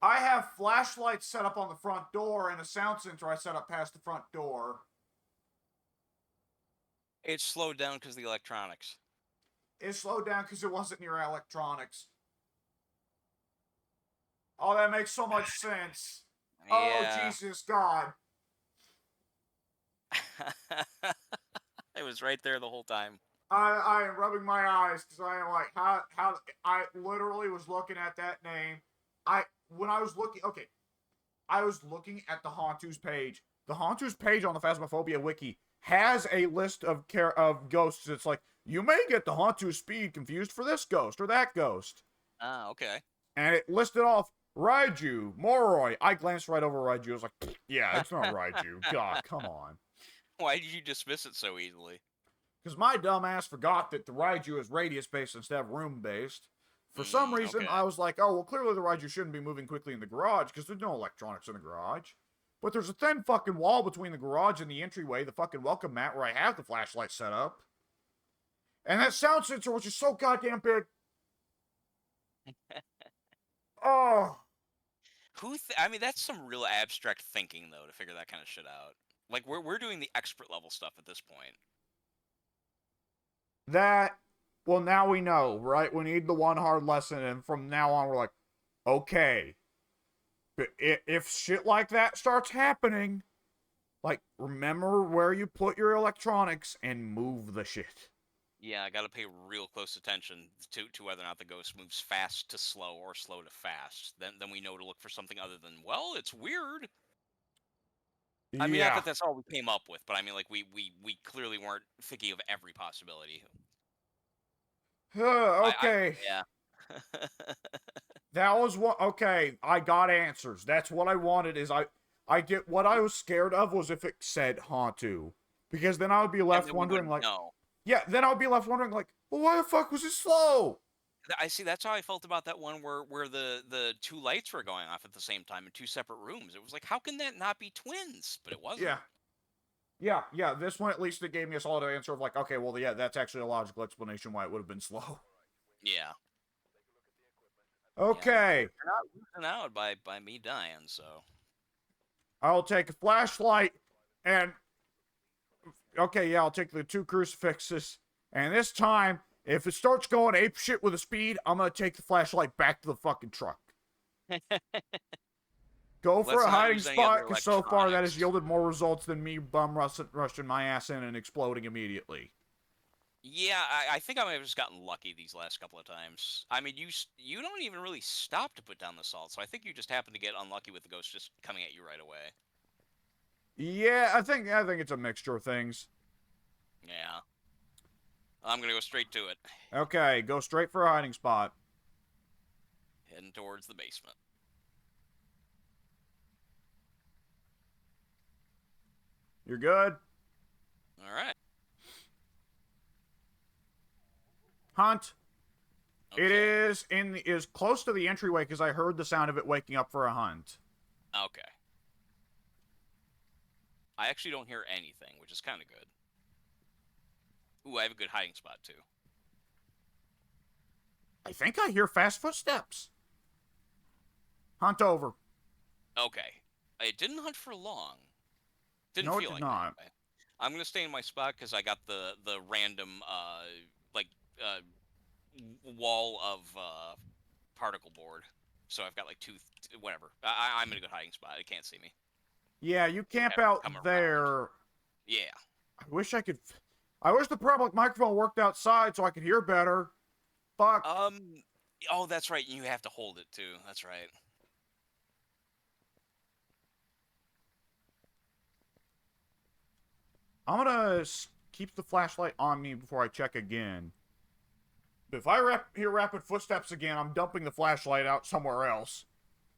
I have flashlights set up on the front door and a sound sensor I set up past the front door. It slowed down because of the electronics. It slowed down because it wasn't near electronics. Oh, that makes so much sense. Yeah. Oh, Jesus God. It was right there the whole time. I am rubbing my eyes because I am like, how, I literally was looking at that name. When I was looking, okay, I was looking at the Hantu's page. The Hantu's page on the Phasmophobia wiki has a list of ghosts. It's like, you may get the Hantu speed confused for this ghost or that ghost. Ah, okay. And it listed off Raiju, Moroi. I glanced right over Raiju. I was like, yeah, it's not Raiju. God, come on. Why did you dismiss it so easily? Because my dumbass forgot that the Raiju is radius-based instead of room-based. For some reason, okay. I was like, oh, well, clearly the Raiju shouldn't be moving quickly in the garage because there's no electronics in the garage. But there's a thin fucking wall between the garage and the entryway, the fucking welcome mat where I have the flashlight set up. And that sound sensor, which is so goddamn big. Oh. I mean, that's some real abstract thinking, though, to figure that kind of shit out. Like, we're doing the expert level stuff at this point. That, well, now we know, right? We need the one hard lesson, and from now on, we're like, okay. But if shit like that starts happening, like, remember where you put your electronics and move the shit. Yeah, I gotta pay real close attention to whether or not the ghost moves fast to slow or slow to fast. Then we know to look for something other than, well, it's weird. I mean, not that that's all we came up with, but I mean, like, we clearly weren't thinking of every possibility. Okay. Yeah. That was what. Okay, I got answers. That's what I wanted. Is I get what I was scared of was if it said Hantu, because then I would be left wondering like, no. yeah, then I would be left wondering like, well, why the fuck was it slow? I see. That's how I felt about that one where the 2 lights were going off at the same time in 2 separate rooms. It was like, how can that not be twins? But it wasn't. Yeah. This one at least it gave me a solid answer of like, okay, well, yeah, that's actually a logical explanation why it would have been slow. Yeah. Okay. Yeah, you're not losing out by me dying, so. I'll take a flashlight and. Okay, yeah, I'll take the 2 crucifixes. And this time, if it starts going ape shit with a speed, I'm gonna take the flashlight back to the fucking truck. Go for a hiding spot, because so far that has yielded more results than me bum rushing my ass in and exploding immediately. Yeah, I think I might have just gotten lucky these last couple of times. I mean, you don't even really stop to put down the salt, so I think you just happen to get unlucky with the ghost just coming at you right away. Yeah, I think it's a mixture of things. Yeah. I'm gonna go straight to it. Okay, go straight for a hiding spot. Heading towards the basement. You're good? Alright. Hunt. Okay. It is close to the entryway because I heard the sound of it waking up for a hunt. Okay. I actually don't hear anything, which is kind of good. Ooh, I have a good hiding spot, too. I think I hear fast footsteps. Hunt over. Okay. It didn't hunt for long. Didn't No, it feel did like it not. anyway. I'm gonna stay in my spot because I got the random like uh wall of particle board. So I've got like whatever. I'm in a good hiding spot. It can't see me. Yeah, you It would camp have to out come around. there. Yeah. I wish I could. I wish the public microphone worked outside so I could hear better. Fuck. Oh, that's right. You have to hold it too. That's right. I'm gonna keep the flashlight on me before I check again. If I hear rapid footsteps again, I'm dumping the flashlight out somewhere else.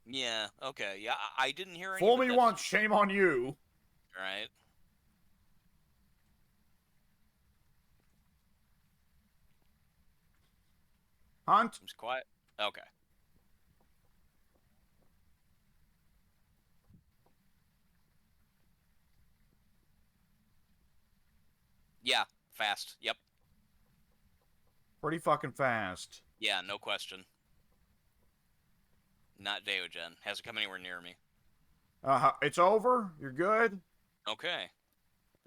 Yeah. Okay. Yeah. I didn't hear any. Fool But me that's once, shame on you. right. Hunt. Seems quiet. Okay. Yeah. Fast. Yep. Pretty fucking fast. Yeah. No question. Not Deogen. Hasn't come anywhere near me. It's over. You're good. Okay.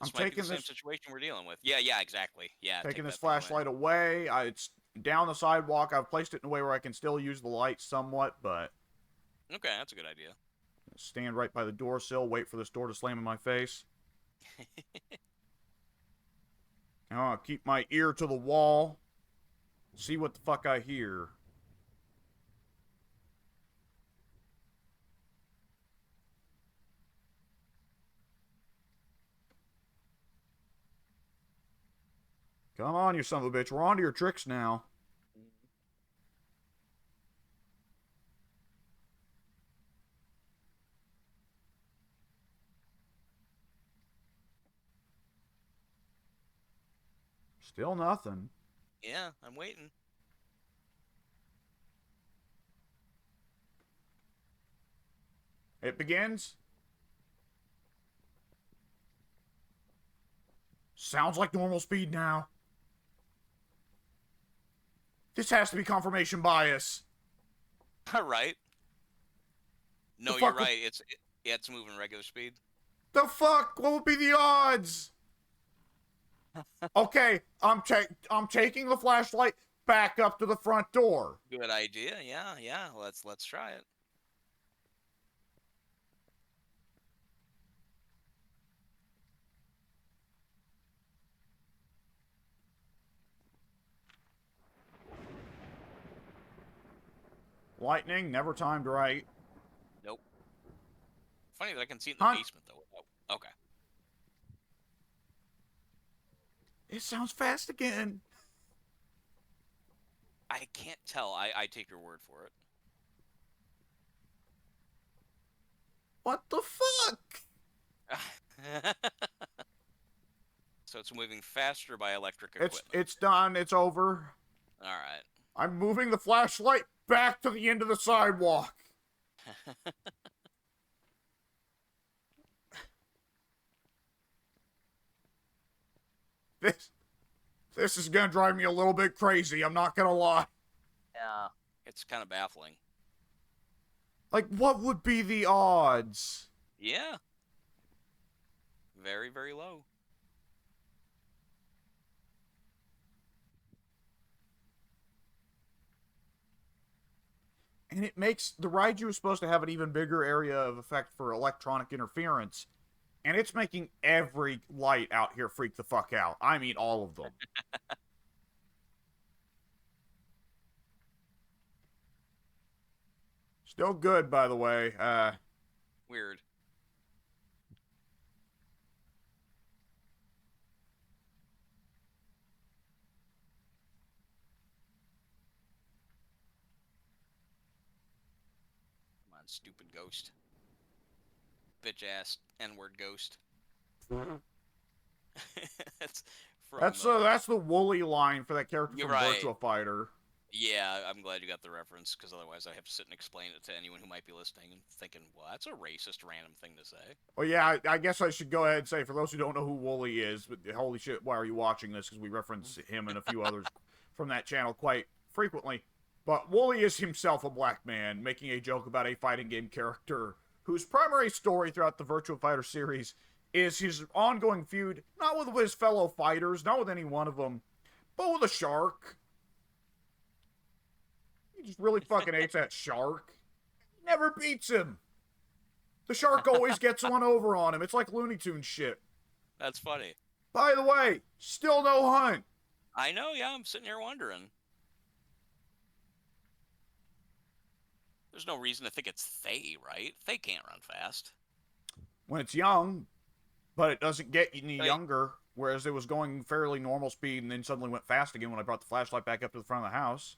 I'm This might be the taking same this. situation we're dealing with. Yeah. Yeah. Exactly. Yeah. Taking take this that thing away. flashlight away. It's down the sidewalk. I've placed it in a way where I can still use the light somewhat, but Okay. That's a good idea. stand right by the door sill. Wait for this door to slam in my face. And I'll keep my ear to the wall. See what the fuck I hear. Come on, you son of a bitch. We're on to your tricks now. Still nothing. Yeah. I'm waiting. It begins. Sounds like normal speed now. This has to be confirmation bias. All right. No, The you're fuck right. It's moving regular speed. The fuck? What would be the odds? Okay, I'm taking the flashlight back up to the front door. Good idea. Yeah. Yeah. Let's try it. Lightning, never timed right. Nope. Funny that I can see it in the basement though. Oh, okay. It sounds fast again. I can't tell. I take your word for it. What the fuck? So it's moving faster by electric equipment. It's done. It's over. All right. I'm moving the flashlight back to the end of the sidewalk. This is gonna drive me a little bit crazy. I'm not gonna lie. Yeah. It's kind of baffling. Like, what would be the odds? Yeah. Very, very low. And it makes the Raiju is supposed to have an even bigger area of effect for electronic interference. And it's making every light out here freak the fuck out. I mean, all of them. Still good, by the way. Weird. Come on, stupid ghost. Bitch ass N-word ghost. That's from. That's the Wooly line for that character You're from right. Virtua Fighter. Yeah, I'm glad you got the reference, because otherwise I have to sit and explain it to anyone who might be listening and thinking, well, that's a racist random thing to say. Well, yeah, I guess I should go ahead and say, for those who don't know who Wooly is, but holy shit, why are you watching this? Because we reference him and a few others from that channel quite frequently. But Wooly is himself a black man, making a joke about a fighting game character whose primary story throughout the Virtua Fighter series is his ongoing feud, not with his fellow fighters, not with any one of them, but with a shark. He just really fucking hates that shark. He never beats him. The shark always gets one over on him. It's like Looney Tunes shit. That's funny. By the way, still no hunt. I know, yeah, I'm sitting here wondering. There's no reason to think it's Thay, right? Thay can't run fast. When it's young, but it doesn't get any Right. younger, whereas it was going fairly normal speed and then suddenly went fast again when I brought the flashlight back up to the front of the house.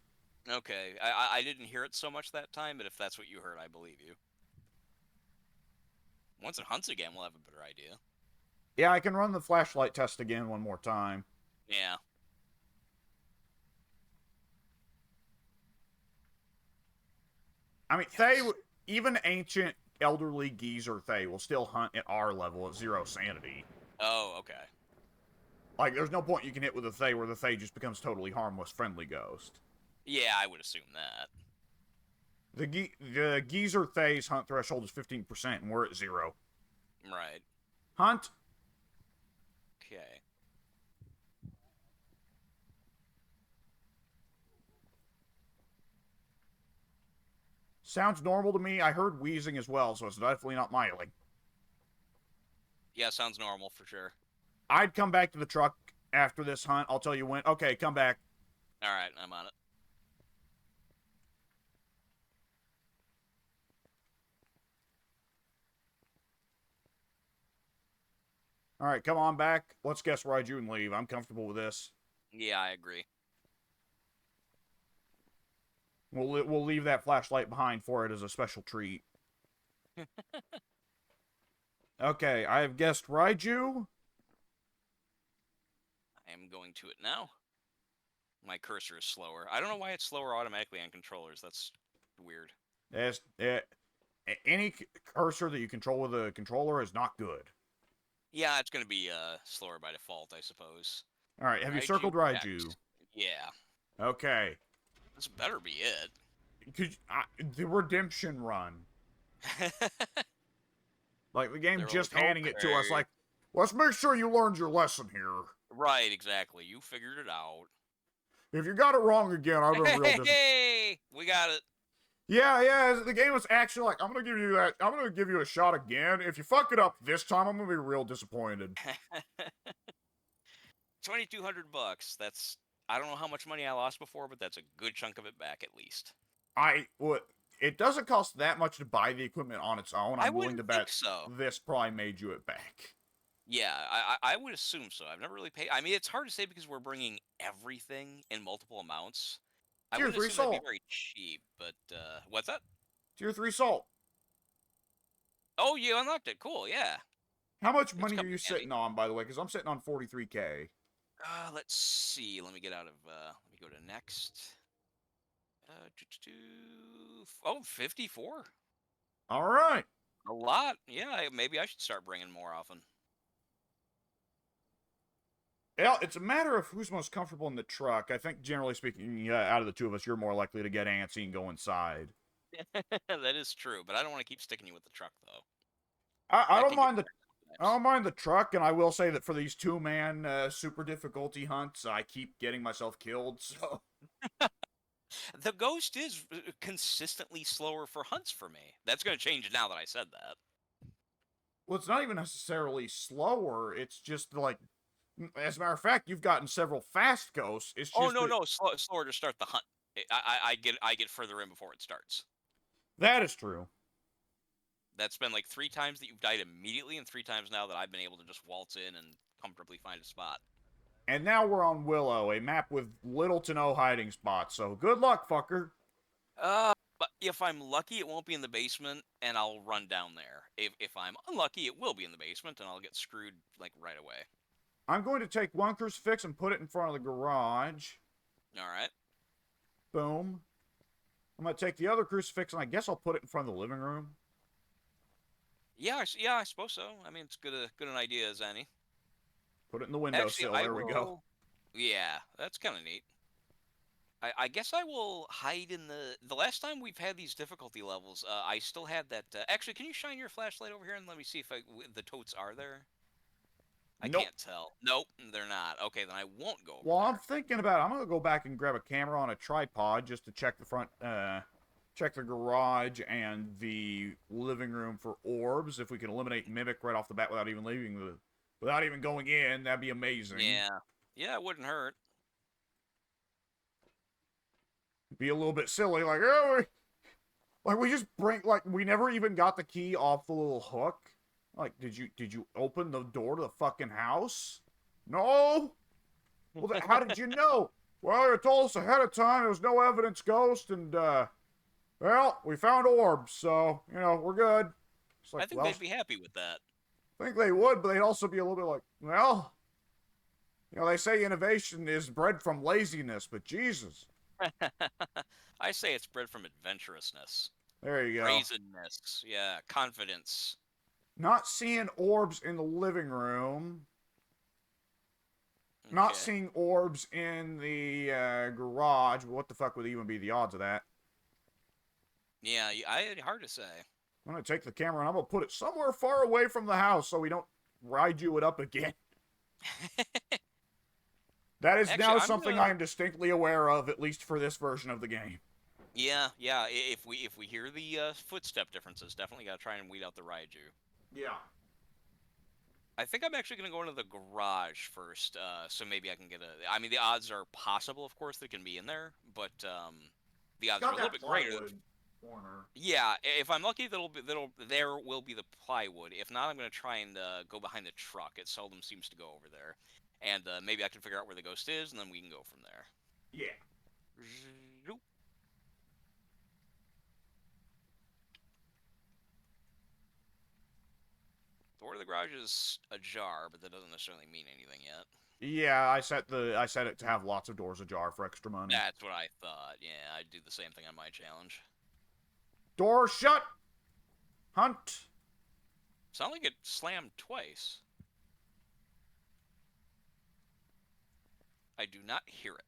Okay, I didn't hear it so much that time, but if that's what you heard, I believe you. Once it hunts again, we'll have a better idea. Yeah, I can run the flashlight test again one more time. Yeah. I mean, Thay, even ancient elderly geezer Thay will still hunt at our level at 0 sanity. Oh, okay. Like, there's no point you can hit with a Thay where the Thay just becomes totally harmless, friendly ghost. Yeah, I would assume that. The geezer Thay's hunt threshold is 15%, and we're at 0. Right. Hunt. Okay. Sounds normal to me. I heard wheezing as well, so it's definitely not myling. Yeah, sounds normal for sure. I'd come back to the truck after this hunt. I'll tell you when. Okay, come back. All right, I'm on it. All right, come on back. Let's guess Raiju and leave. I'm comfortable with this. Yeah, I agree. We'll leave that flashlight behind for it as a special treat. Okay, I have guessed Raiju. I am going to it now. My cursor is slower. I don't know why it's slower automatically on controllers. That's weird. Any cursor that you control with a controller is not good. Yeah, it's going to be slower by default, I suppose. All right, have you Raiju circled X. Raiju? Yeah. Okay. This better be it. The redemption run. Like, the game They're just like, handing it to us, okay. like, let's make sure you learned your lesson here. Right, exactly. You figured it out. If you got it wrong again, I've been real disappointed. Hey, we got it. Yeah, the game was actually like, I'm gonna give you a shot again. If you fuck it up this time, I'm gonna be real disappointed. 2,200 bucks. That's, I don't know how much money I lost before, but that's a good chunk of it back at least. It doesn't cost that much to buy the equipment on its own. I'm willing to wouldn't bet think so. this probably made you it back. Yeah, I would assume so. I've never really paid. I mean, it's hard to say because we're bringing everything in multiple amounts. I Tier wouldn't 3 assume that'd salt. be very cheap, but what's that? Tier 3 salt. Oh, you unlocked it. Cool, yeah. How much It's money are coming you in handy. sitting on, by the way? Because I'm sitting on 43K. Let's see. Let me get out of. Let me go to next. Oh, 54. All right. A lot. Yeah, maybe I should start bringing more often. Yeah, it's a matter of who's most comfortable in the truck. I think, generally speaking, out of the two of us, you're more likely to get antsy and go inside. That is true, but I don't want to keep sticking you with the truck though. I don't can mind get I don't mind the truck, and I will say that for these two-man super difficulty hunts, I keep getting myself killed. So The Ghost is consistently slower for hunts for me. That's going to change now that I said that. well, it's not even necessarily slower. It's just like, as a matter of fact, you've gotten several fast ghosts. It's just Oh no, that, no, slower to start the hunt. I get further in before it starts. that is true. That's been like 3 times that you've died immediately, and 3 times now that I've been able to just waltz in and comfortably find a spot. And now we're on Willow, a map with little to no hiding spots. So good luck, fucker. But if I'm lucky, it won't be in the basement, and I'll run down there. If I'm unlucky, it will be in the basement, and I'll get screwed like right away. I'm going to take one crucifix and put it in front of the garage. All right. Boom. I'm going to take the other crucifix, and I guess I'll put it in front of the living room. Yeah, I suppose so. I mean, it's good an idea as any. Put it in the windowsill. Actually, There we go. Yeah, that's kind of neat. I guess I will hide in the last time we've had these difficulty levels. I still had that. Actually, can you shine your flashlight over here and let me see if the totes are there? I Nope. can't tell. Nope, they're not. Okay, then I won't go over Well, I'm there. thinking about it. I'm gonna go back and grab a camera on a tripod just to check the front, check the garage and the living room for orbs. If we can eliminate mimic right off the bat without even without even going in, that'd be amazing. Yeah, yeah, it wouldn't hurt. Be a little bit silly, like, oh, we just bring, like, we never even got the key off the little hook. Like, did you open the door to the fucking house? No. Well, how did you know? Well, you told us ahead of time there was no evidence, ghost, and, well, we found orbs, so, you know, we're good. It's like, I think well, they'd be happy with that. I think they would, but they'd also be a little bit like, well, you know, they say innovation is bred from laziness, but Jesus. I say it's bred from adventurousness, There you go. brazenness, yeah, confidence. Not seeing orbs in the living room. Not Okay. seeing orbs in the garage. But what the fuck would even be the odds of that? Yeah, hard to say. I'm gonna take the camera and I'm gonna put it somewhere far away from the house so we don't ride you it up again. That is Actually, now I'm something gonna. I am distinctly aware of, at least for this version of the game. Yeah, yeah. If we hear the footstep differences, definitely gotta try and weed out the Raiju. Yeah. I think I'm actually gonna go into the garage first, so maybe I can get a. I mean, the odds are possible, of course, they can be in there, but the odds are a little bit greater. Corner. Yeah, if I'm lucky, there will be the plywood. If not, I'm gonna try and go behind the truck. It seldom seems to go over there, and maybe I can figure out where the ghost is, and then we can go from there. Yeah. Zoop. The door to the garage is ajar, but that doesn't necessarily mean anything yet. Yeah, I set it to have lots of doors ajar for extra money. That's what I thought. Yeah, I'd do the same thing on my challenge. Door shut. Hunt. Sound like it slammed twice. I do not hear it.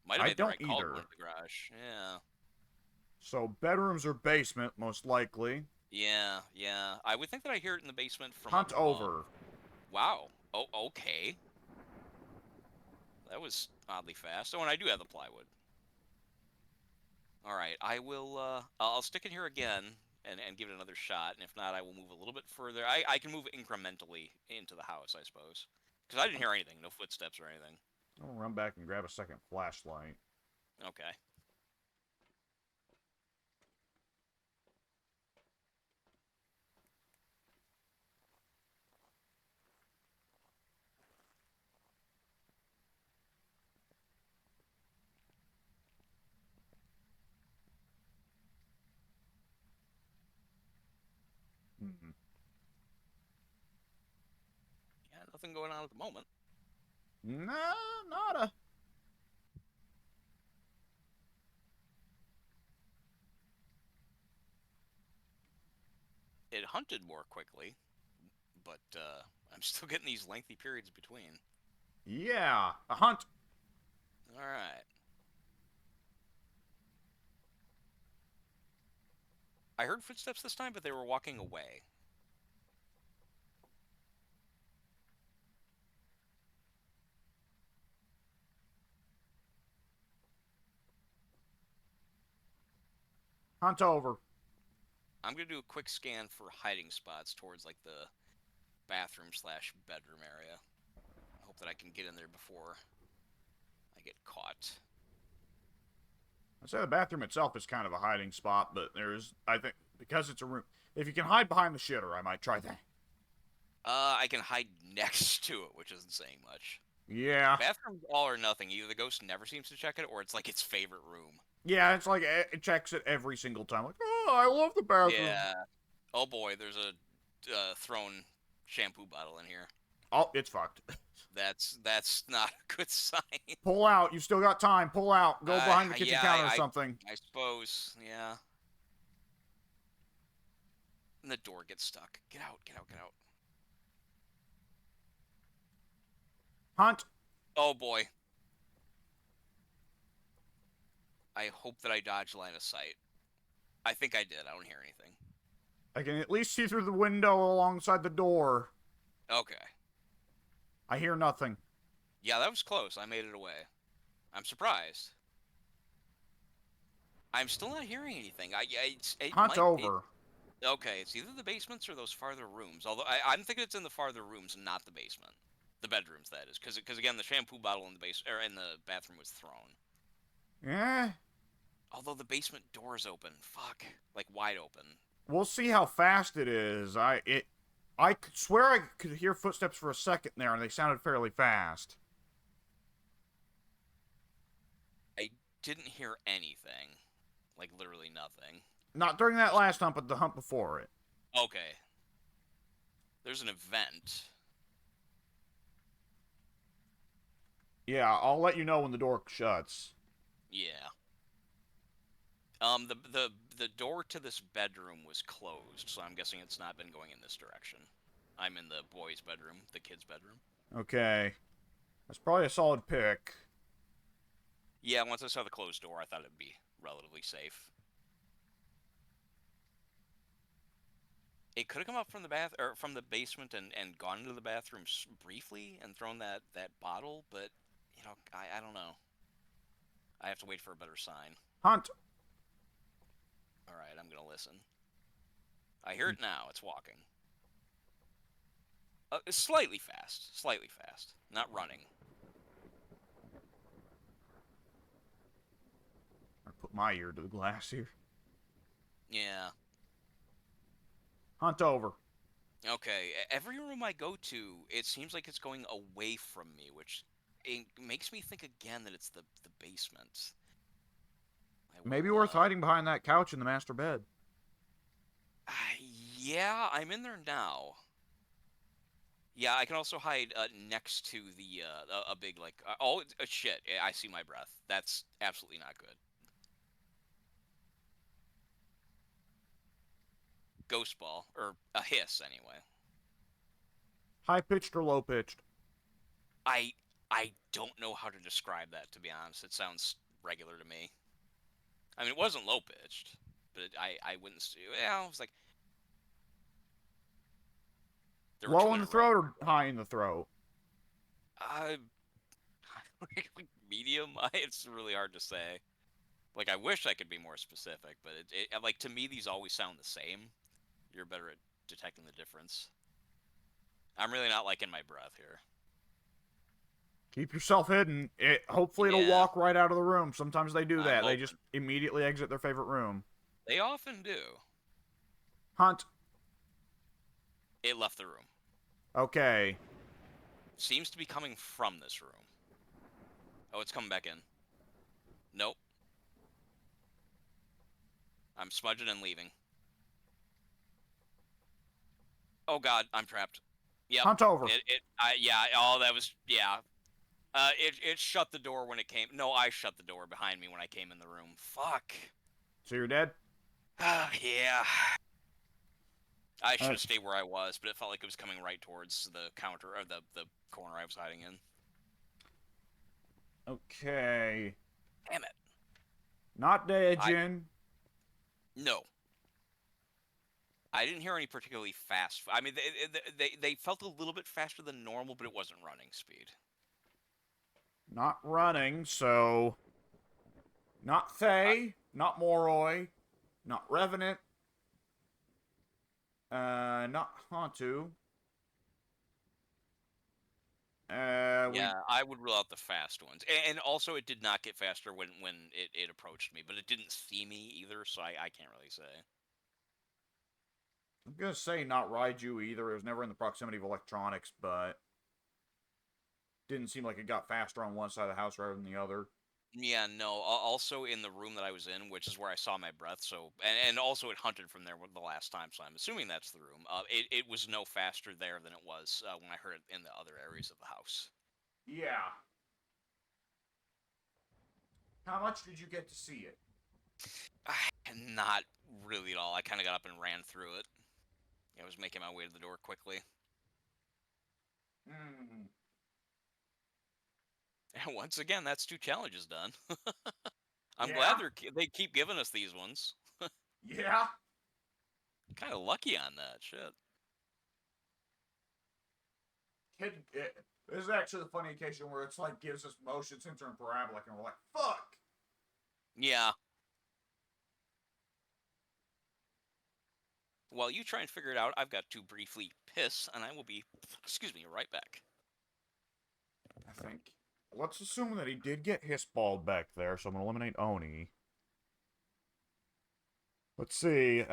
Might have I made the don't right call either. going to the garage. Yeah. So bedrooms or basement, most likely. Yeah, yeah. I would think that I hear it in the basement from Hunt above. over. Wow. Oh, okay. That was oddly fast. Oh, and I do have the plywood. All right, I will. I'll stick in here again and give it another shot. And if not, I will move a little bit further. I can move incrementally into the house, I suppose, because I didn't hear anything. No footsteps or anything. I'll run back and grab a second flashlight. Okay. Mm-hmm. Yeah, nothing going on at the moment. No, nada. It hunted more quickly, but I'm still getting these lengthy periods between. Yeah, a hunt. All right. I heard footsteps this time, but they were walking away. Hunt over. I'm gonna do a quick scan for hiding spots towards like the bathroom slash bedroom area. I hope that I can get in there before I get caught. I'd say the bathroom itself is kind of a hiding spot, but there's, I think, because it's a room. If you can hide behind the shitter, I might try that. I can hide next to it, which isn't saying much. Yeah. Bathroom's all or nothing. Either the ghost never seems to check it, or it's like its favorite room. Yeah, it's like it checks it every single time. Like, oh, I love the bathroom. Yeah. Oh boy, there's a thrown shampoo bottle in here. Oh, it's fucked. That's not a good sign. Pull out. You still got time. Pull out. Go behind the kitchen yeah, counter or something. I suppose. Yeah. And the door gets stuck. Get out, get out, get out. Hunt. Oh boy. I hope that I dodge line of sight. I think I did. I don't hear anything. I can at least see through the window alongside the door. Okay. I hear nothing. Yeah, that was close. I made it away. I'm surprised. I'm still not hearing anything. It Hunt might. over. Okay, it's either the basements or those farther rooms. Although I'm thinking it's in the farther rooms, and not the basement, the bedrooms. That is, because again, the shampoo bottle in the in the bathroom was thrown. Eh? Although the basement door is open. Fuck, like wide open. We'll see how fast it is. I could swear I could hear footsteps for a second there, and they sounded fairly fast. I didn't hear anything, like literally nothing. Not during that last hunt, but the hunt before it. Okay. There's an event. Yeah, I'll let you know when the door shuts. Yeah. The door to this bedroom was closed, so I'm guessing it's not been going in this direction. I'm in the boys' bedroom, the kids' bedroom. Okay. That's probably a solid pick. Yeah, once I saw the closed door, I thought it'd be relatively safe. It could have come up from the or from the basement and gone into the bathroom briefly and thrown that bottle, but you know, I don't know. I have to wait for a better sign. Hunt. All right, I'm gonna listen. I hear it now. It's walking. It's slightly fast, not running. I put my ear to the glass here. Yeah. Hunt over. Okay. Every room I go to, it seems like it's going away from me, which it makes me think again that it's the basement. Maybe worth hiding behind that couch in the master bed. Yeah, I'm in there now. Yeah, I can also hide next to the a big like shit. I see my breath. That's absolutely not good. Ghost ball or a hiss anyway. High pitched or low pitched? I I don't know how to describe that, to be honest. It sounds regular to me. I mean, it wasn't low pitched, but I wouldn't. Yeah, it was like there were two Low in in the a row. throat or high in the throat? Uh, medium. It's really hard to say. Like, I wish I could be more specific, but like to me, these always sound the same. You're better at detecting the difference. I'm really not liking my breath here. Keep yourself hidden. Hopefully it'll Yeah. walk right out of the room. Sometimes they do I'm that. They hoping. just immediately exit their favorite room. They often do. Hunt. It left the room. Okay. Seems to be coming from this room. Oh, it's coming back in. Nope. I'm smudging and leaving. Oh god, I'm trapped. Yep. Hunt over. Yeah, oh, that was, yeah. It shut the door when it came. No, I shut the door behind me when I came in the room. Fuck. So you're dead? Yeah. I should have stayed where I was, but it felt like it was coming right towards the counter, or the corner I was hiding in. Okay. Damn it. Not Daejin. No. I didn't hear any particularly fast. I mean, they felt a little bit faster than normal, but it wasn't running speed. Not running, so... Not Thay. Not Moroi. Not Revenant. Not Hantu. Yeah, I would rule out the fast ones. And also, it did not get faster when it approached me, but it didn't see me either, so I can't really say. I'm gonna say not Raiju either. It was never in the proximity of electronics, but... Didn't seem like it got faster on one side of the house rather than the other. Yeah, no. Also in the room that I was in, which is where I saw my breath. So, and also it hunted from there the last time. So I'm assuming that's the room. It was no faster there than it was when I heard it in the other areas of the house. Yeah. How much did you get to see it? Not really at all. I kind of got up and ran through it. I was making my way to the door quickly. Hmm. And once again, that's 2 challenges done. I'm I'm glad they keep giving us these ones. Yeah. Kind of lucky on that shit. This is actually the funny occasion where it's like gives us motion sensor and parabolic, and we're like, fuck. Yeah. While you try and figure it out, I've got to briefly piss, and I will be, excuse me, right back. I think. Let's assume that he did get hissballed back there, so I'm gonna eliminate Oni. Let's see,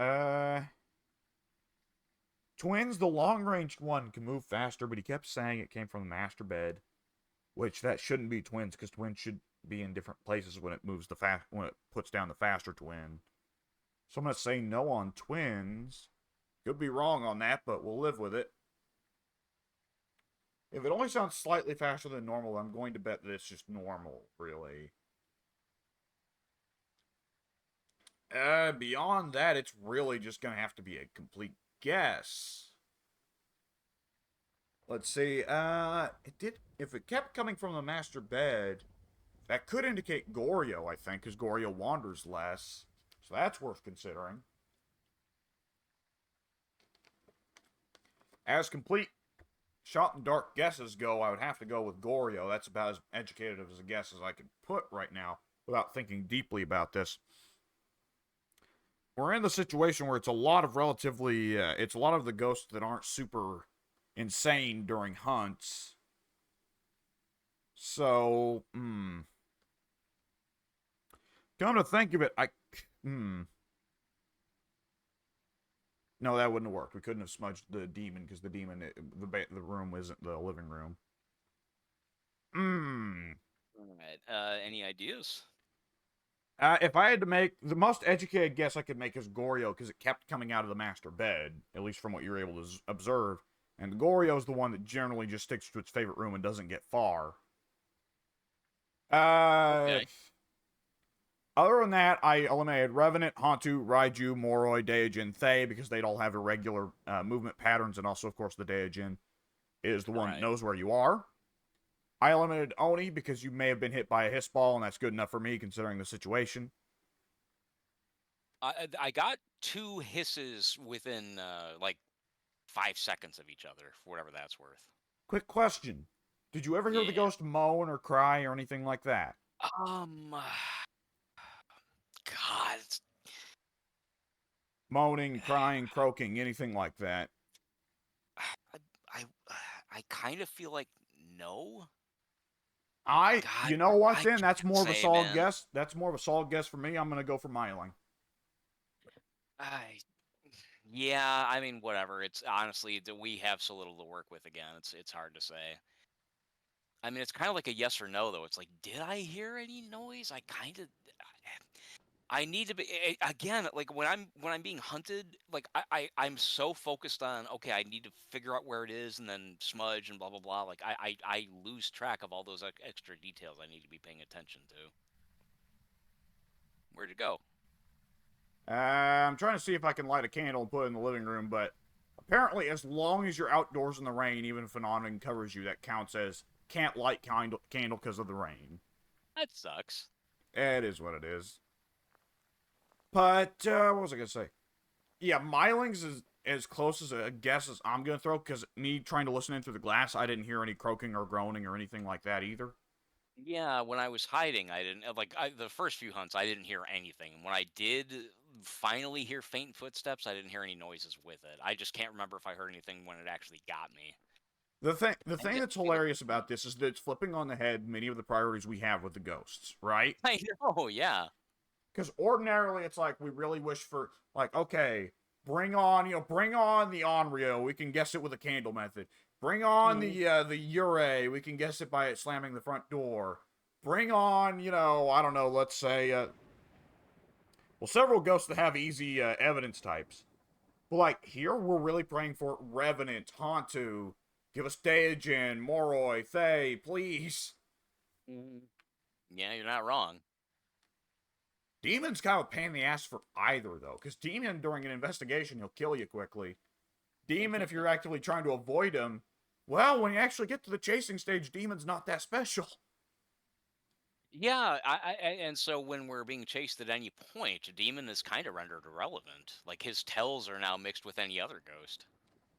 Twins, the long-ranged one, can move faster, but he kept saying it came from the master bed, which that shouldn't be Twins, because Twins should be in different places when it moves when it puts down the faster twin. So I'm gonna say no on Twins. Could be wrong on that, but we'll live with it. If it only sounds slightly faster than normal, I'm going to bet that it's just normal, really. Beyond that, it's really just gonna have to be a complete guess. Let's see, if it kept coming from the master bed, that could indicate Goryo, I think, because Goryo wanders less. So that's worth considering. As complete shot in dark guesses go, I would have to go with Goryo. That's about as educated of a guess as I could put right now without thinking deeply about this. We're in the situation where it's a lot of it's a lot of the ghosts that aren't super insane during hunts. So, come to think of it, no, that wouldn't have worked. We couldn't have smudged the demon because the demon, the room isn't the living room. All right. Any ideas? If I had to make the most educated guess I could make is Goryo because it kept coming out of the master bed, at least from what you're able to observe. And Goryo is the one that generally just sticks to its favorite room and doesn't get far. Okay. Other than that, I eliminated Revenant, Hantu, Raiju, Moroi, Daijin, Thay because they'd all have irregular movement patterns, and also, of course, the Daijin is the one that knows where you are. I eliminated Oni because you may have been hit by a hiss ball, and that's good enough for me considering the situation. I got 2 hisses within like 5 seconds of each other, for whatever that's worth. Quick question: did you ever hear the ghost moan or cry or anything like that? God, Moaning, crying, croaking, anything like that? I kind of feel like no. You know what? Then that's more of a solid man. guess. That's more of a solid guess for me. I'm gonna go for Myling. Yeah, I mean, whatever. It's honestly we have so little to work with. Again, it's hard to say. I mean, it's kind of like a yes or no, though. It's like, did I hear any noise? I need to be again, like when I'm being hunted, like I'm so focused on, okay, I need to figure out where it is and then smudge and blah blah blah. Like I lose track of all those extra details I need to be paying attention to. Where'd it go? I'm trying to see if I can light a candle and put it in the living room, but apparently, as long as you're outdoors in the rain, even if an awning covers you, that counts as can't light candle because of the rain. That sucks. It is what it is. But, what was I gonna say? Yeah, Myling's is as close as a guess as I'm gonna throw, because me trying to listen in through the glass, I didn't hear any croaking or groaning or anything like that either. Yeah, when I was hiding, I didn't the first few hunts, I didn't hear anything. And when I did finally hear faint footsteps, I didn't hear any noises with it. I just can't remember if I heard anything when it actually got me. The thing that's hilarious about this is that it's flipping on the head many of the priorities we have with the ghosts, right? I know, yeah. Because ordinarily it's like we really wish for, like, okay, bring on the Onryo, we can guess it with a candle method. Bring on the Yurei, we can guess it by it slamming the front door. Bring on, I don't know, let's say, several ghosts that have easy evidence types. But, like, here we're really praying for Revenant, Hantu, give us Daijin, Moroi, Thay, please. Yeah, you're not wrong. Demon's kind of a pain in the ass for either, though, because Demon, during an investigation, he'll kill you quickly. Demon, if you're actively trying to avoid him, well, when you actually get to the chasing stage, Demon's not that special. Yeah, and so when we're being chased at any point, Demon is kind of rendered irrelevant. Like his tells are now mixed with any other ghost.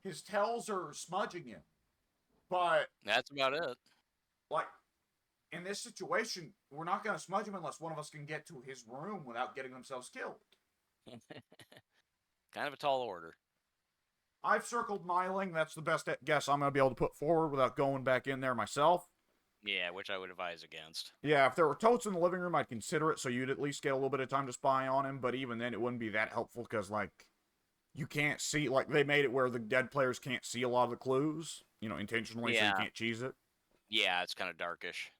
His tells are smudging him, but That's about it. like in this situation, we're not going to smudge him unless one of us can get to his room without getting themselves killed. Kind of a tall order. I've circled Myling. That's the best guess I'm going to be able to put forward without going back in there myself. Yeah, which I would advise against. Yeah, if there were totes in the living room, I'd consider it, so you'd at least get a little bit of time to spy on him, but even then, it wouldn't be that helpful, because, like, you can't see, like, they made it where the dead players can't see a lot of the clues, intentionally, so you Yeah. can't cheese it. Yeah, it's kind of darkish.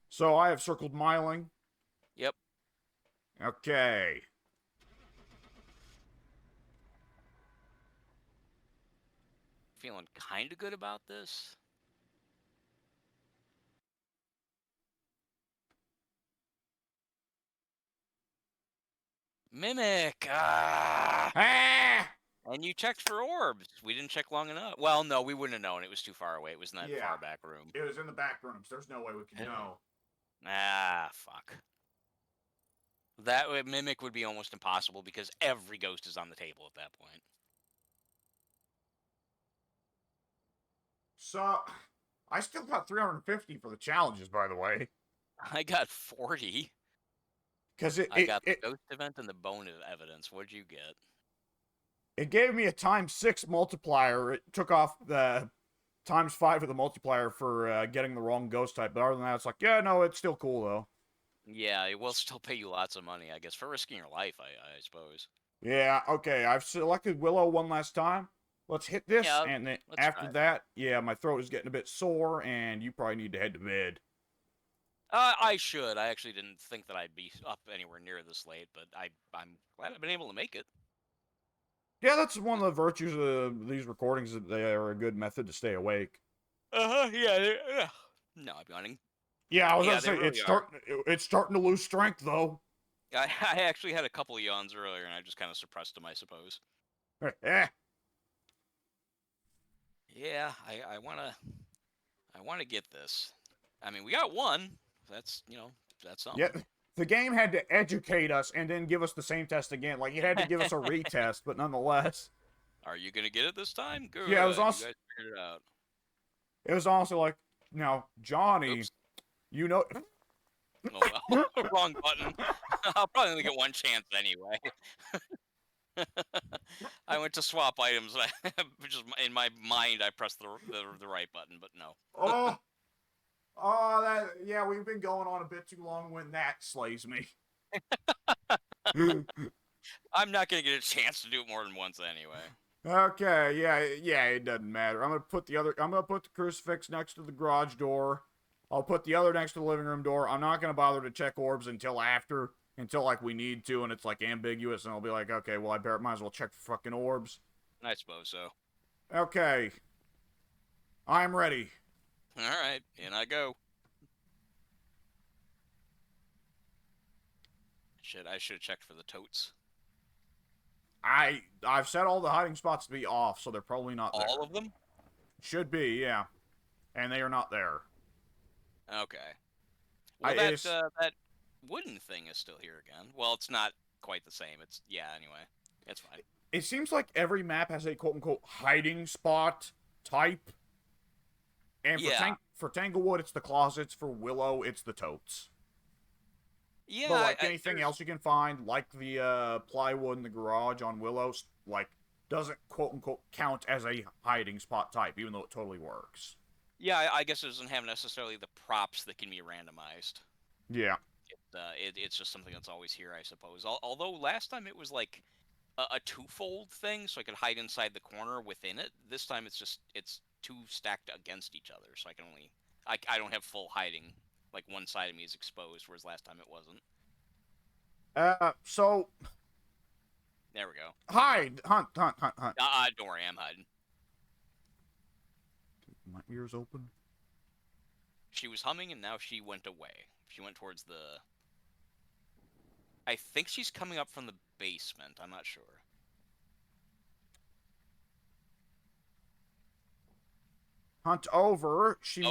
So I have circled Myling. Yep. Okay. Feeling kind of good about this. Mimic! Ah! Ah! And you checked for orbs. We didn't check long enough. Well, no, we wouldn't have known. It was too far away. It was in that Yeah. far back room. It was in the back rooms. There's no way we can know. Ah, fuck. That Mimic would be almost impossible because every ghost is on the table at that point. So, I still got 350 for the challenges, by the way. I got 40. Because I got the ghost event and the bone evidence. What'd you get? it gave me a ×6 multiplier. It took off the ×5 of the multiplier for getting the wrong ghost type. But other than that, it's like, yeah, no, it's still cool, though. Yeah, it will still pay you lots of money, I guess, for risking your life, I suppose. Yeah, okay, I've selected Willow one last time. Let's hit this, Yeah, and then let's after try it. that, yeah, my throat is getting a bit sore, and you probably need to head to bed. I should. I actually didn't think that I'd be up anywhere near this late, but I'm glad I've been able to make it. Yeah, that's one of the virtues of these recordings, that they are a good method to stay awake. Yeah. No, I'm yawning. Yeah, I was Yeah, gonna say, they really it's starting to lose strength, though. I actually had a couple of yawns earlier, and I just kind of suppressed them, I suppose. Eh. Yeah, I wanna get this. I mean, we got one. That's that's something. Yeah, the game had to educate us and then give us the same test again. Like, it had to give us a retest, but nonetheless. Are you gonna get it this time? Good. Yeah, it was also, you guys figured it out. it was also like, Johnny, Oops. Oh, well, wrong button. I'll probably only get one chance anyway. I went to swap items, and I just in my mind I pressed the right button, but no. yeah, we've been going on a bit too long when that slays me. I'm not gonna get a chance to do it more than once anyway. Okay, yeah, it doesn't matter. I'm gonna put the crucifix next to the garage door. I'll put the other next to the living room door. I'm not gonna bother to check orbs until like we need to, and it's like ambiguous, and I'll be like, okay, well, might as well check for fucking orbs. I suppose so. Okay. I'm ready. Alright, in I go. I should have checked for the totes. I've set all the hiding spots to be off, so they're probably not there. All of them? Should be, yeah. And they are not there. Okay. Well, that wooden thing is still here again. Well, it's not quite the same. Anyway. It's fine. It seems like every map has a quote-unquote hiding spot type. And for Tanglewood, it's the closets. For Willow, it's the totes. Yeah, but like anything else you can find, like the plywood in the garage on Willow's, like, doesn't quote-unquote count as a hiding spot type, even though it totally works. Yeah, I guess it doesn't have necessarily the props that can be randomized. Yeah. It's just something that's always here, I suppose. Although last time it was like a twofold thing, so I could hide inside the corner within it. This time it's two stacked against each other, so I don't have full hiding. Like one side of me is exposed, whereas last time it wasn't. So. There we go. Hide! Hunt. Don't worry, I'm hiding. My ears open? She was humming, and now she went away. She went towards the... I think she's coming up from the basement. I'm not sure. Hunt over. She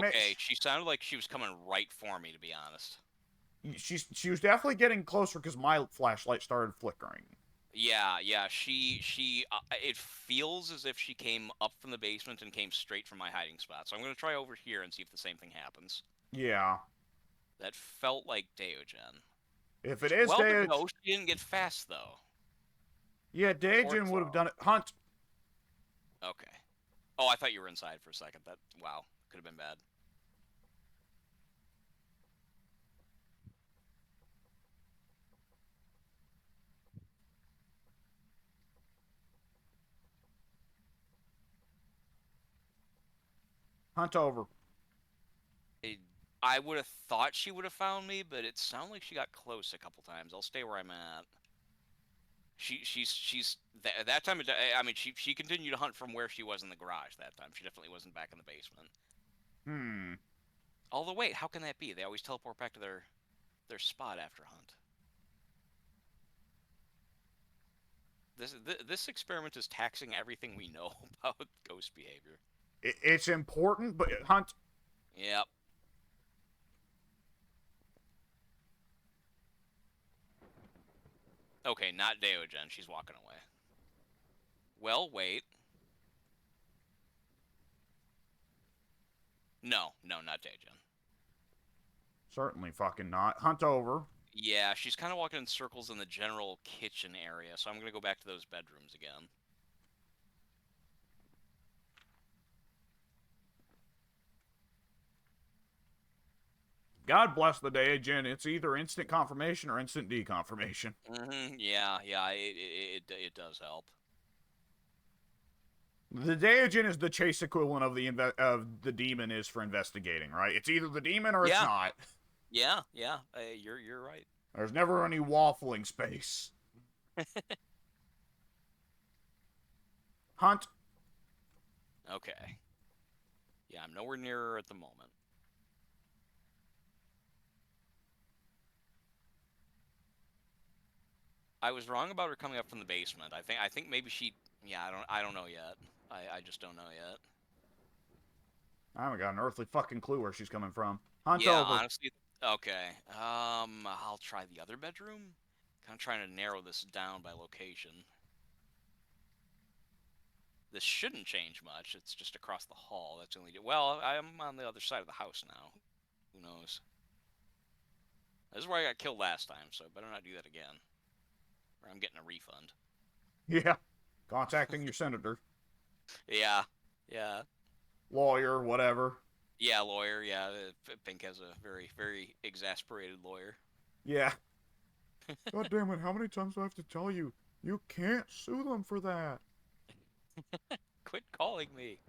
sounded like she was coming right for me, to be honest. She was definitely getting closer because my flashlight started flickering. Yeah, yeah. She. It feels as if she came up from the basement and came straight from my hiding spot. So I'm gonna try over here and see if the same thing happens. Yeah. That felt like Deogen. If it is Well, but Deogen, no, she didn't get fast though. yeah, Or Deogen would have slow. done it. Hunt. Okay. Oh, I thought you were inside for a second. That wow, could have been bad. Hunt over. It, I would have thought she would have found me, but it sounded like she got close a couple times. I'll stay where I'm at. She's that time. I mean, she continued to hunt from where she was in the garage that time. She definitely wasn't back in the basement. Hmm. Although, wait, how can that be? They always teleport back to their spot after hunt. This experiment is taxing everything we know about ghost behavior. It's important, but Hunt. Yep. Okay, not Deogen. She's walking away. Well, wait. No, no, not Deogen. Certainly fucking not. Hunt over. Yeah, she's kind of walking in circles in the general kitchen area, so I'm gonna go back to those bedrooms again. God bless the Deogen. It's either instant confirmation or instant deconfirmation. Yeah, yeah, it does help. The Deogen is the chase equivalent of the demon is for investigating, right? It's either the demon or it's Yeah, not. yeah, yeah. You're right. There's never any waffling space. Hunt. Okay. Yeah, I'm nowhere near her at the moment. I was wrong about her coming up from the basement. I think maybe she. Yeah, I don't know yet. I just don't know yet. I haven't got an earthly fucking clue where she's coming from. Hunt Yeah, over. honestly. Okay. I'll try the other bedroom. Kind of trying to narrow this down by location. This shouldn't change much. It's just across the hall. That's only. Well, I'm on the other side of the house now. Who knows? This is where I got killed last time, so I better not do that again. Or I'm getting a refund. Yeah. Contacting your senator. Yeah. Yeah. Lawyer, whatever. Yeah, lawyer. Yeah, Pink has a very, very exasperated lawyer. Yeah. God damn it, how many times do I have to tell you? You can't sue them for that. Quit calling me.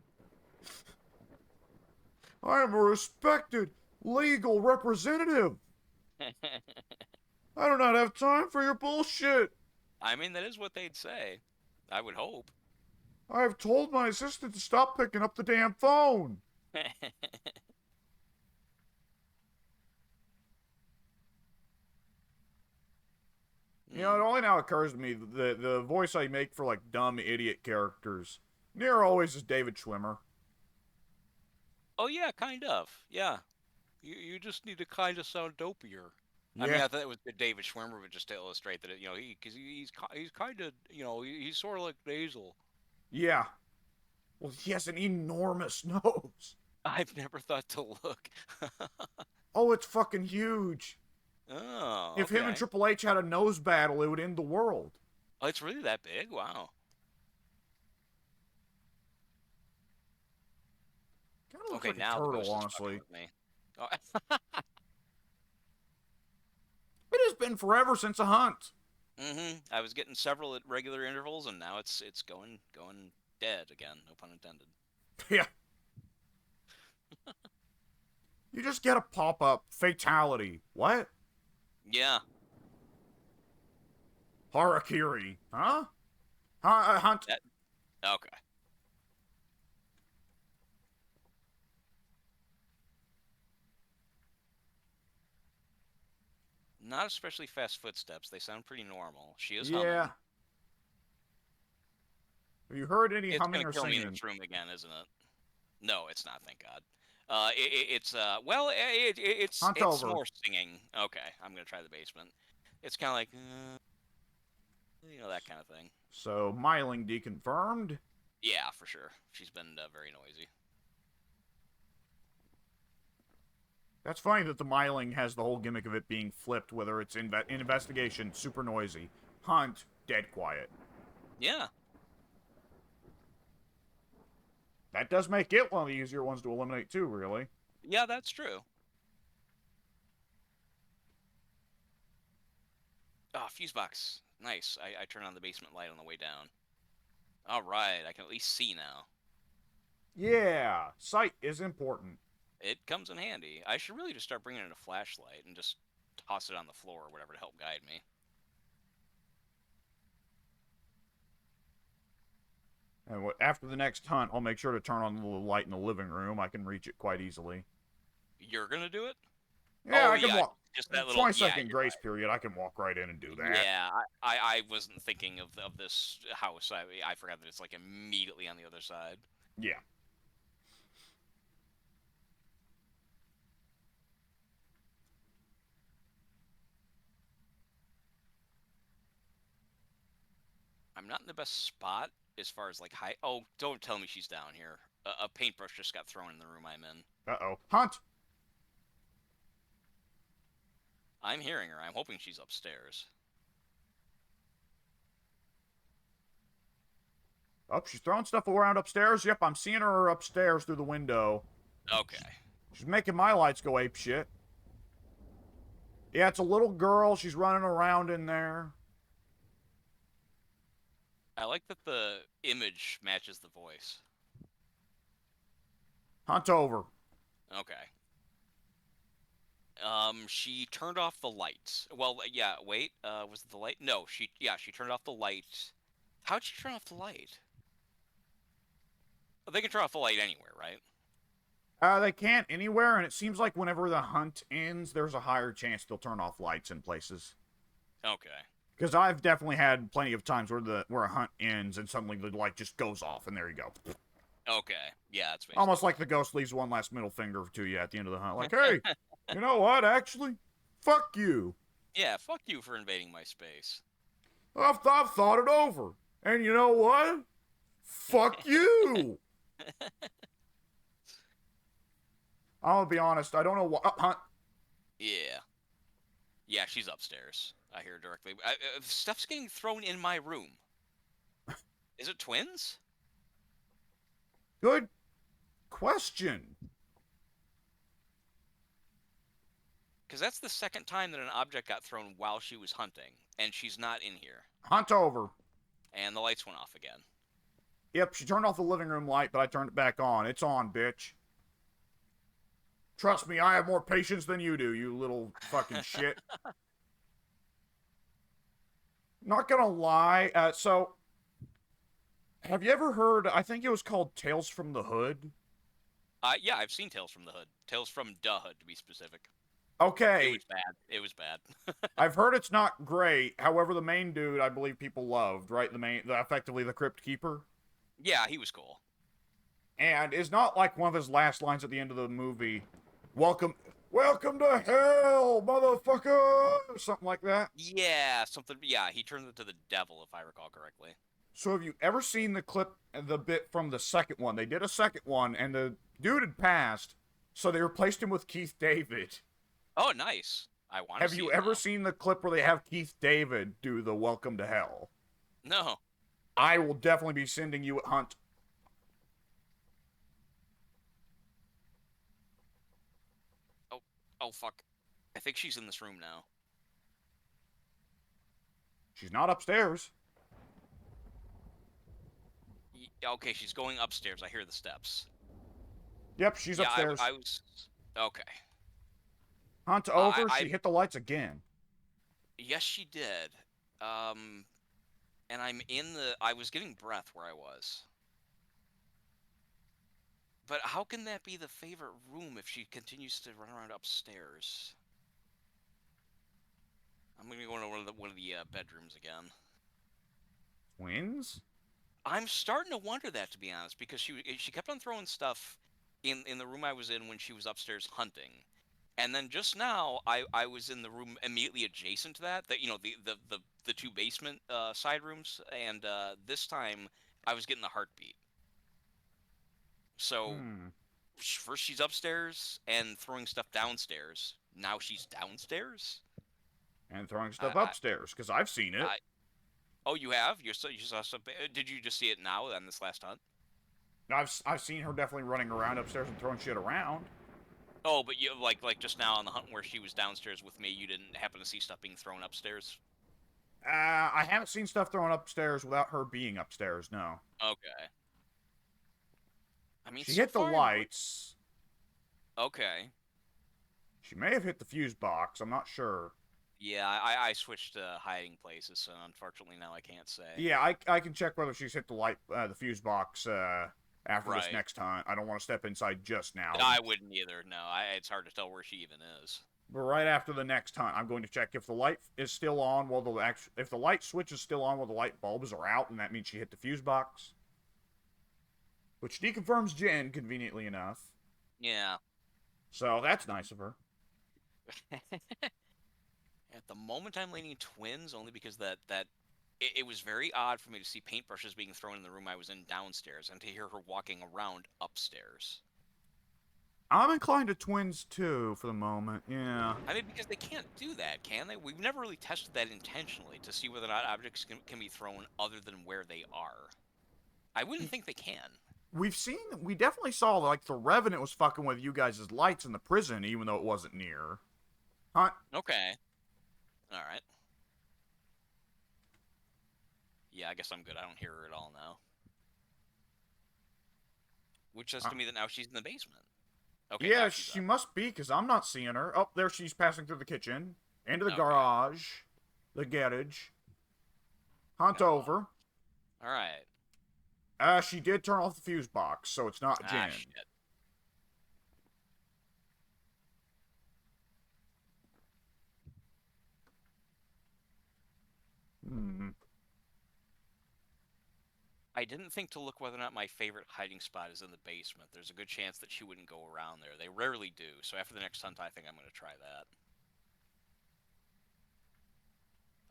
I am a respected legal representative. I do not have time for your bullshit. I mean, that is what they'd say. I would hope. I have told my assistant to stop picking up the damn phone. You know, it only now occurs to me the voice I make for like dumb idiot characters near always is David Schwimmer. Oh yeah, kind of. Yeah. You just need to kind of sound dopier. I mean, Yeah, I thought it was David Schwimmer, but just to illustrate that, because he's kind of, he's sort of like nasal. yeah. Well, he has an enormous nose. I've never thought to look. Oh, it's fucking huge. Oh, If him and okay. Triple H had a nose battle, it would end the world. Oh, it's really that big? Wow. Kind of looks Okay, like a now the turtle, ghost is fucking honestly. with me. Oh, It has been forever since a hunt. I was getting several at regular intervals, and now it's going dead again. No pun intended. Yeah. You just get a pop-up fatality. What? Yeah. Harakiri. Huh? Hunt. That, okay. Not especially fast footsteps. They sound pretty normal. She is humming. Yeah. Have you heard any It's humming gonna or kill me in singing? this room again, isn't it? No, it's not. Thank God. Hunt it's over. more singing. Okay, I'm gonna try the basement. It's kind of like, that kind of thing. So, Myling deconfirmed. Yeah, for sure. She's been very noisy. That's funny that the Myling has the whole gimmick of it being flipped, whether it's in investigation, super noisy. Hunt, dead quiet. Yeah. That does make it one of the easier ones to eliminate too, really. Yeah, that's true. Oh, fuse box. Nice. I turned on the basement light on the way down. All right, I can at least see now. Yeah, sight is important. It comes in handy. I should really just start bringing in a flashlight and just toss it on the floor or whatever to help guide me. And after the next hunt, I'll make sure to turn on the little light in the living room. I can reach it quite easily. You're gonna do it? Yeah, Oh, I can yeah, walk. just that little 20-second grace period. I can walk right in and do that. Yeah, I wasn't thinking of this house. I forgot that it's like immediately on the other side. Yeah. I'm not in the best spot as far as like height. Oh, don't tell me she's down here. A paintbrush just got thrown in the room I'm in. Uh-oh. Hunt! I'm hearing her. I'm hoping she's upstairs. Oh, she's throwing stuff around upstairs. Yep, I'm seeing her upstairs through the window. Okay. She's making my lights go ape shit. Yeah, it's a little girl. She's running around in there. I like that the image matches the voice. Hunt over. Okay. She turned off the lights. Well, yeah, wait, was it the light? No, she turned off the light. How'd she turn off the light? Well, they can turn off the light anywhere, right? They can't anywhere, and it seems like whenever the hunt ends, there's a higher chance they'll turn off lights in places. Okay. Because I've definitely had plenty of times where a hunt ends and suddenly the light just goes off, and there you go. Okay. Yeah, that's basically Almost like the ghost leaves one last middle finger to you at the end of the hunt. Like, hey, you know what, actually? Fuck you. Yeah, fuck you for invading my space. I've thought it over. And you know what? Fuck you. I'm gonna be honest, I don't know what... hunt. Yeah. Yeah, she's upstairs. I hear her directly. Stuff's getting thrown in my room. Is it twins? Good question. Because that's the second time that an object got thrown while she was hunting, and she's not in here. Hunt over. And the lights went off again. Yep, she turned off the living room light, but I turned it back on. It's on, bitch. Trust me, I have more patience than you do, you little fucking shit. Not gonna lie, so... Have you ever heard, I think it was called Tales from the Hood? Yeah, I've seen Tales from the Hood. Tales from the Hood, to be specific. Okay. It was bad. It was bad. I've heard it's not great. However, the main dude, I believe people loved, right? Effectively the Crypt Keeper. Yeah, he was cool. And it's not like one of his last lines at the end of the movie, welcome to hell, motherfucker! Something like that. Yeah, something. Yeah, he turned into the devil, if I recall correctly. So have you ever seen the bit from the second one? They did a second one, and the dude had passed, so they replaced him with Keith David. Oh, nice. I want to Have see you it ever now. seen the clip where they have Keith David do the Welcome to Hell? No. I will definitely be sending you at Hunt. Oh, fuck. I think she's in this room now. She's not upstairs. Okay, she's going upstairs. I hear the steps. Yep, she's upstairs. I was... Okay. Hunt over, she hit the lights again. Yes, she did. And I'm in the... I was getting breath where I was. But how can that be the favorite room if she continues to run around upstairs? I'm gonna go into one of the bedrooms again. Twins? I'm starting to wonder that, to be honest, because she kept on throwing stuff in the room I was in when she was upstairs hunting. And then just now, I was in the room immediately adjacent to that you know, the two basement side rooms, and this time I was getting the heartbeat. So Hmm. first she's upstairs and throwing stuff downstairs. Now she's downstairs. And throwing I, stuff I, upstairs, because I've seen it. I oh, you have? You saw something? Did you just see it now on this last hunt? I've seen her definitely running around upstairs and throwing shit around. Oh, but you like just now on the hunt where she was downstairs with me, you didn't happen to see stuff being thrown upstairs? I haven't seen stuff thrown upstairs without her being upstairs, no. Okay. I mean, She so hit the far, lights. okay. She may have hit the fuse box, I'm not sure. Yeah, I switched to hiding places, so unfortunately now I can't say. Yeah, I can check whether she's hit the fuse box after this Right. next hunt. I don't want to step inside just now. I wouldn't either. No, it's hard to tell where she even is. But right after the next hunt, I'm going to check if the light is still on while if the light switch is still on while the light bulbs are out, and that means she hit the fuse box. Which deconfirms Jen, conveniently enough. Yeah. So that's nice of her. At the moment, I'm leaning twins only because it was very odd for me to see paintbrushes being thrown in the room I was in downstairs and to hear her walking around upstairs. I'm inclined to twins too for the moment. Yeah. I mean, because they can't do that, can they? We've never really tested that intentionally to see whether or not objects can be thrown other than where they are. I wouldn't think they can. We definitely saw, like, the Revenant was fucking with you guys' lights in the prison, even though it wasn't near. Huh? Okay. Alright. Yeah, I guess I'm good. I don't hear her at all now. Which says to me that now she's in the basement. Okay, Yeah, now she's she up. must be, because I'm not seeing her. Oh, there she's passing through the kitchen. Into the Okay. garage. The garage. Hunt No. over. Alright. She did turn off the fuse box, so it's not Jen. Shit. Hmm. I didn't think to look whether or not my favorite hiding spot is in the basement. There's a good chance that she wouldn't go around there. They rarely do, so after the next hunt, I think I'm going to try that.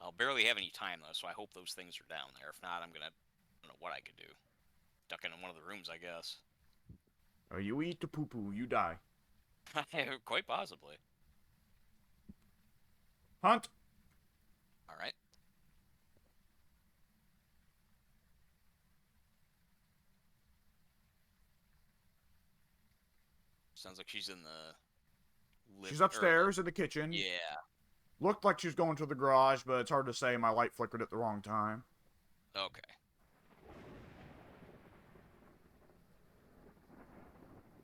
I'll barely have any time, though, so I hope those things are down there. If not, I don't know what I could do. Duck into one of the rooms, I guess. You eat the poo-poo, you die. Quite possibly. Hunt. Alright. Sounds like she's in the... She's upstairs in the kitchen. Yeah. Looked like she was going to the garage, but it's hard to say. My light flickered at the wrong time. Okay.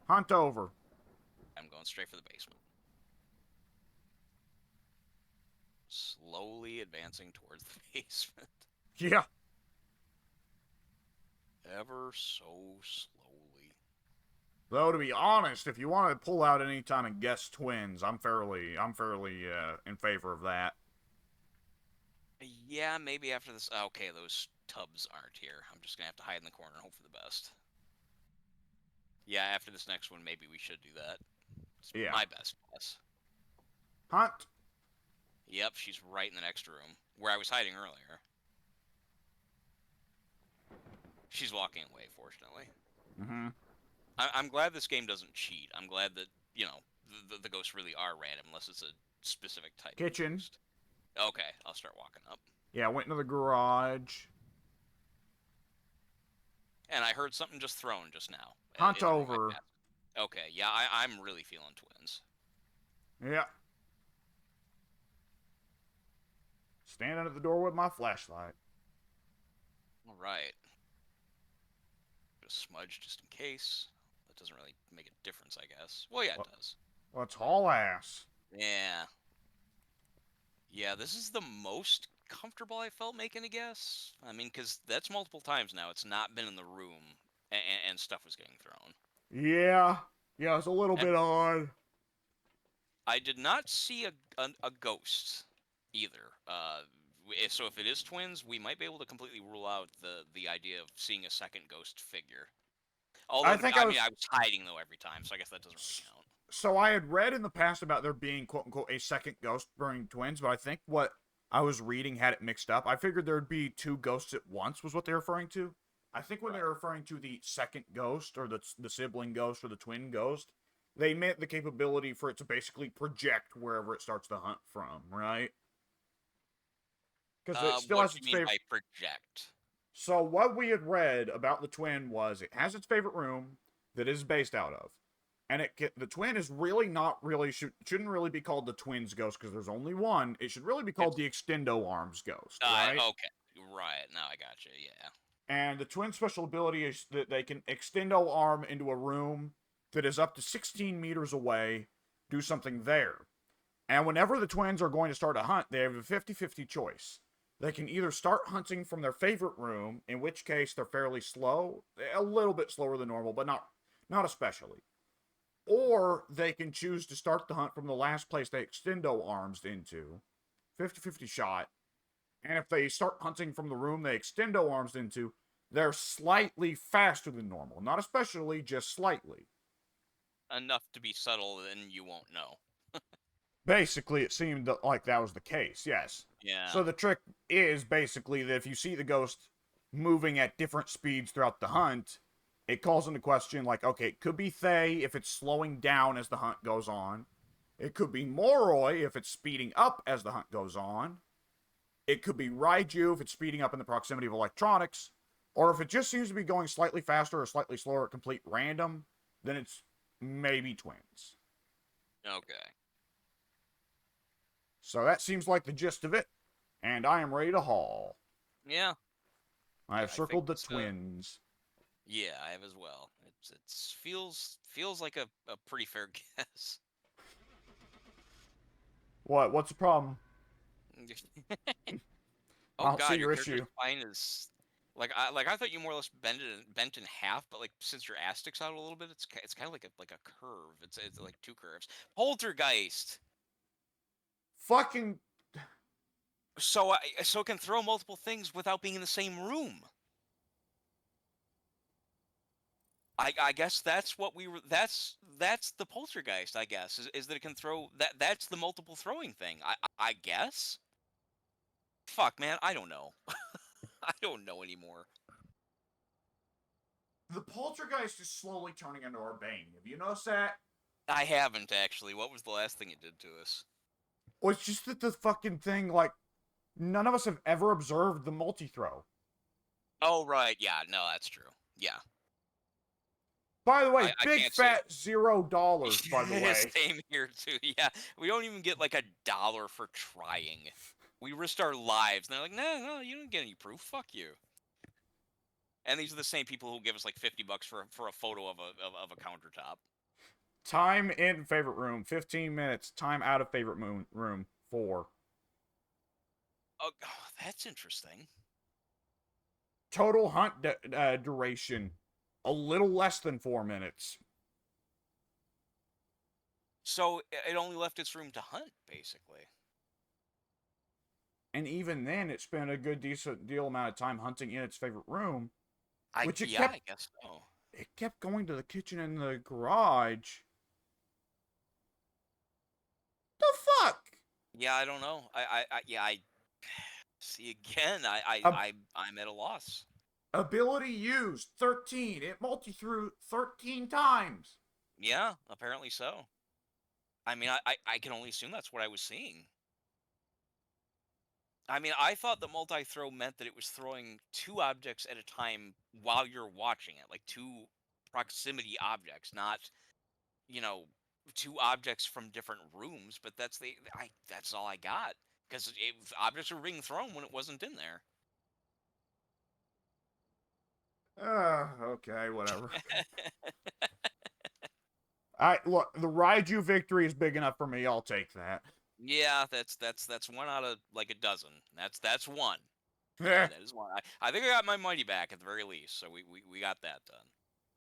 Hunt over. I'm going straight for the basement. Slowly advancing towards the basement. Yeah. Ever so slowly. Though, to be honest, if you want to pull out any time and guess twins, I'm fairly in favor of that. Yeah, maybe after this... Okay, those tubs aren't here. I'm just going to have to hide in the corner and hope for the best. Yeah, after this next one, maybe we should do that. It's my best guess. Hunt. Yep, she's right in the next room, where I was hiding earlier. She's walking away, fortunately. Mm-hmm. I'm glad this game doesn't cheat. I'm glad that, you know, the ghosts really are random, unless it's a specific type Kitchen. of ghost. Okay, I'll start walking up. Yeah, I went into the garage. And I heard something just thrown just now. Hunt over. Okay, yeah, I'm really feeling twins. Yeah. Standing at the door with my flashlight. Alright. A smudge just in case. That doesn't really make a difference, I guess. Well, yeah, it does. Well, it's all ass. Yeah. Yeah, this is the most comfortable I felt making a guess. I mean, because that's multiple times now. It's not been in the room, and stuff was getting thrown. Yeah. Yeah, it's a little bit odd. I did not see a ghost either. So if it is twins, we might be able to completely rule out the idea of seeing a second ghost figure. Although, I think I mean, I was hiding though every time, so I guess that doesn't really count. So I had read in the past about there being quote unquote a second ghost bringing twins, but I think what I was reading had it mixed up. I figured there'd be two ghosts at once was what they're referring to. I think when Right. they were referring to the second ghost or the sibling ghost or the twin ghost, they meant the capability for it to basically project wherever it starts to hunt from, right? Because it still What has do you its mean favorite. by project? So what we had read about the twin was it has its favorite room that it is based out of, and the twin is really not really shouldn't really be called the twins ghost because there's only one. It should really be called It's the extendo arms ghost, right? okay, right now I got you. Yeah. And the twin special ability is that they can extendo arm into a room that is up to 16 meters away, do something there. And whenever the twins are going to start a hunt, they have a 50-50 choice. They can either start hunting from their favorite room, in which case they're fairly slow, a little bit slower than normal, but not especially. Or they can choose to start the hunt from the last place they extendo arms into. 50-50 shot. And if they start hunting from the room they extendo arms into, they're slightly faster than normal. Not especially, just slightly. Enough to be subtle, and you won't know. Basically, it seemed like that was the case, yes. Yeah. So the trick is basically that if you see the ghost moving at different speeds throughout the hunt, it calls into question, like, okay, it could be Thay if it's slowing down as the hunt goes on. It could be Moroi if it's speeding up as the hunt goes on. It could be Raiju if it's speeding up in the proximity of electronics. Or if it just seems to be going slightly faster or slightly slower at complete random, then it's maybe twins. Okay. So that seems like the gist of it, and I am ready to haul. Yeah. I have I circled think the twins. yeah, I have as well. It's feels like a pretty fair guess. What? What's the problem? Oh I don't see God, your your character's issue. spine is I thought you more or less bent in half, but like since your ass sticks out a little bit, it's kind of like a curve. It's like two curves. Poltergeist. Fucking. So it can throw multiple things without being in the same room. I guess that's what we were. That's the poltergeist. I guess is that it can throw that. That's the multiple throwing thing. I guess. Fuck, man, I don't know. I don't know anymore. The poltergeist is slowly turning into our bane. Have you noticed that? I haven't actually. What was the last thing it did to us? Well, it's just that the fucking thing, like, none of us have ever observed the multi throw. Oh right, yeah, no, that's true. Yeah, By the way, I big can't say. fat $0, by the way. Same here too. Yeah, we don't even get like $1 for trying. We risked our lives, and they're like, no, you don't get any proof. Fuck you. And these are the same people who give us like $50 for a photo of a countertop. Time in favorite room, 15 minutes. Time out of favorite room, 4. Oh, that's interesting. Total hunt duration, a little less than 4 minutes. So it only left its room to hunt, basically. And even then, it spent a good decent deal amount of time hunting in its favorite room, which it Yeah, kept. I guess so. It kept going to the kitchen and the garage. The fuck? Yeah, I don't know. Yeah, I see again. Ab- I'm at a loss. ability used 13. It multi threw 13 times. Yeah, apparently so. I mean, I can only assume that's what I was seeing. I mean, I thought the multi-throw meant that it was throwing two objects at a time while you're watching it, like two proximity objects, not, you know, two objects from different rooms. But that's all I got because objects were being thrown when it wasn't in there. Okay, whatever. I look, the Raiju victory is big enough for me. I'll take that. Yeah, that's one out of like a dozen. That's one. Eh, That is one. I think I got my money back at the very least. So we got that done.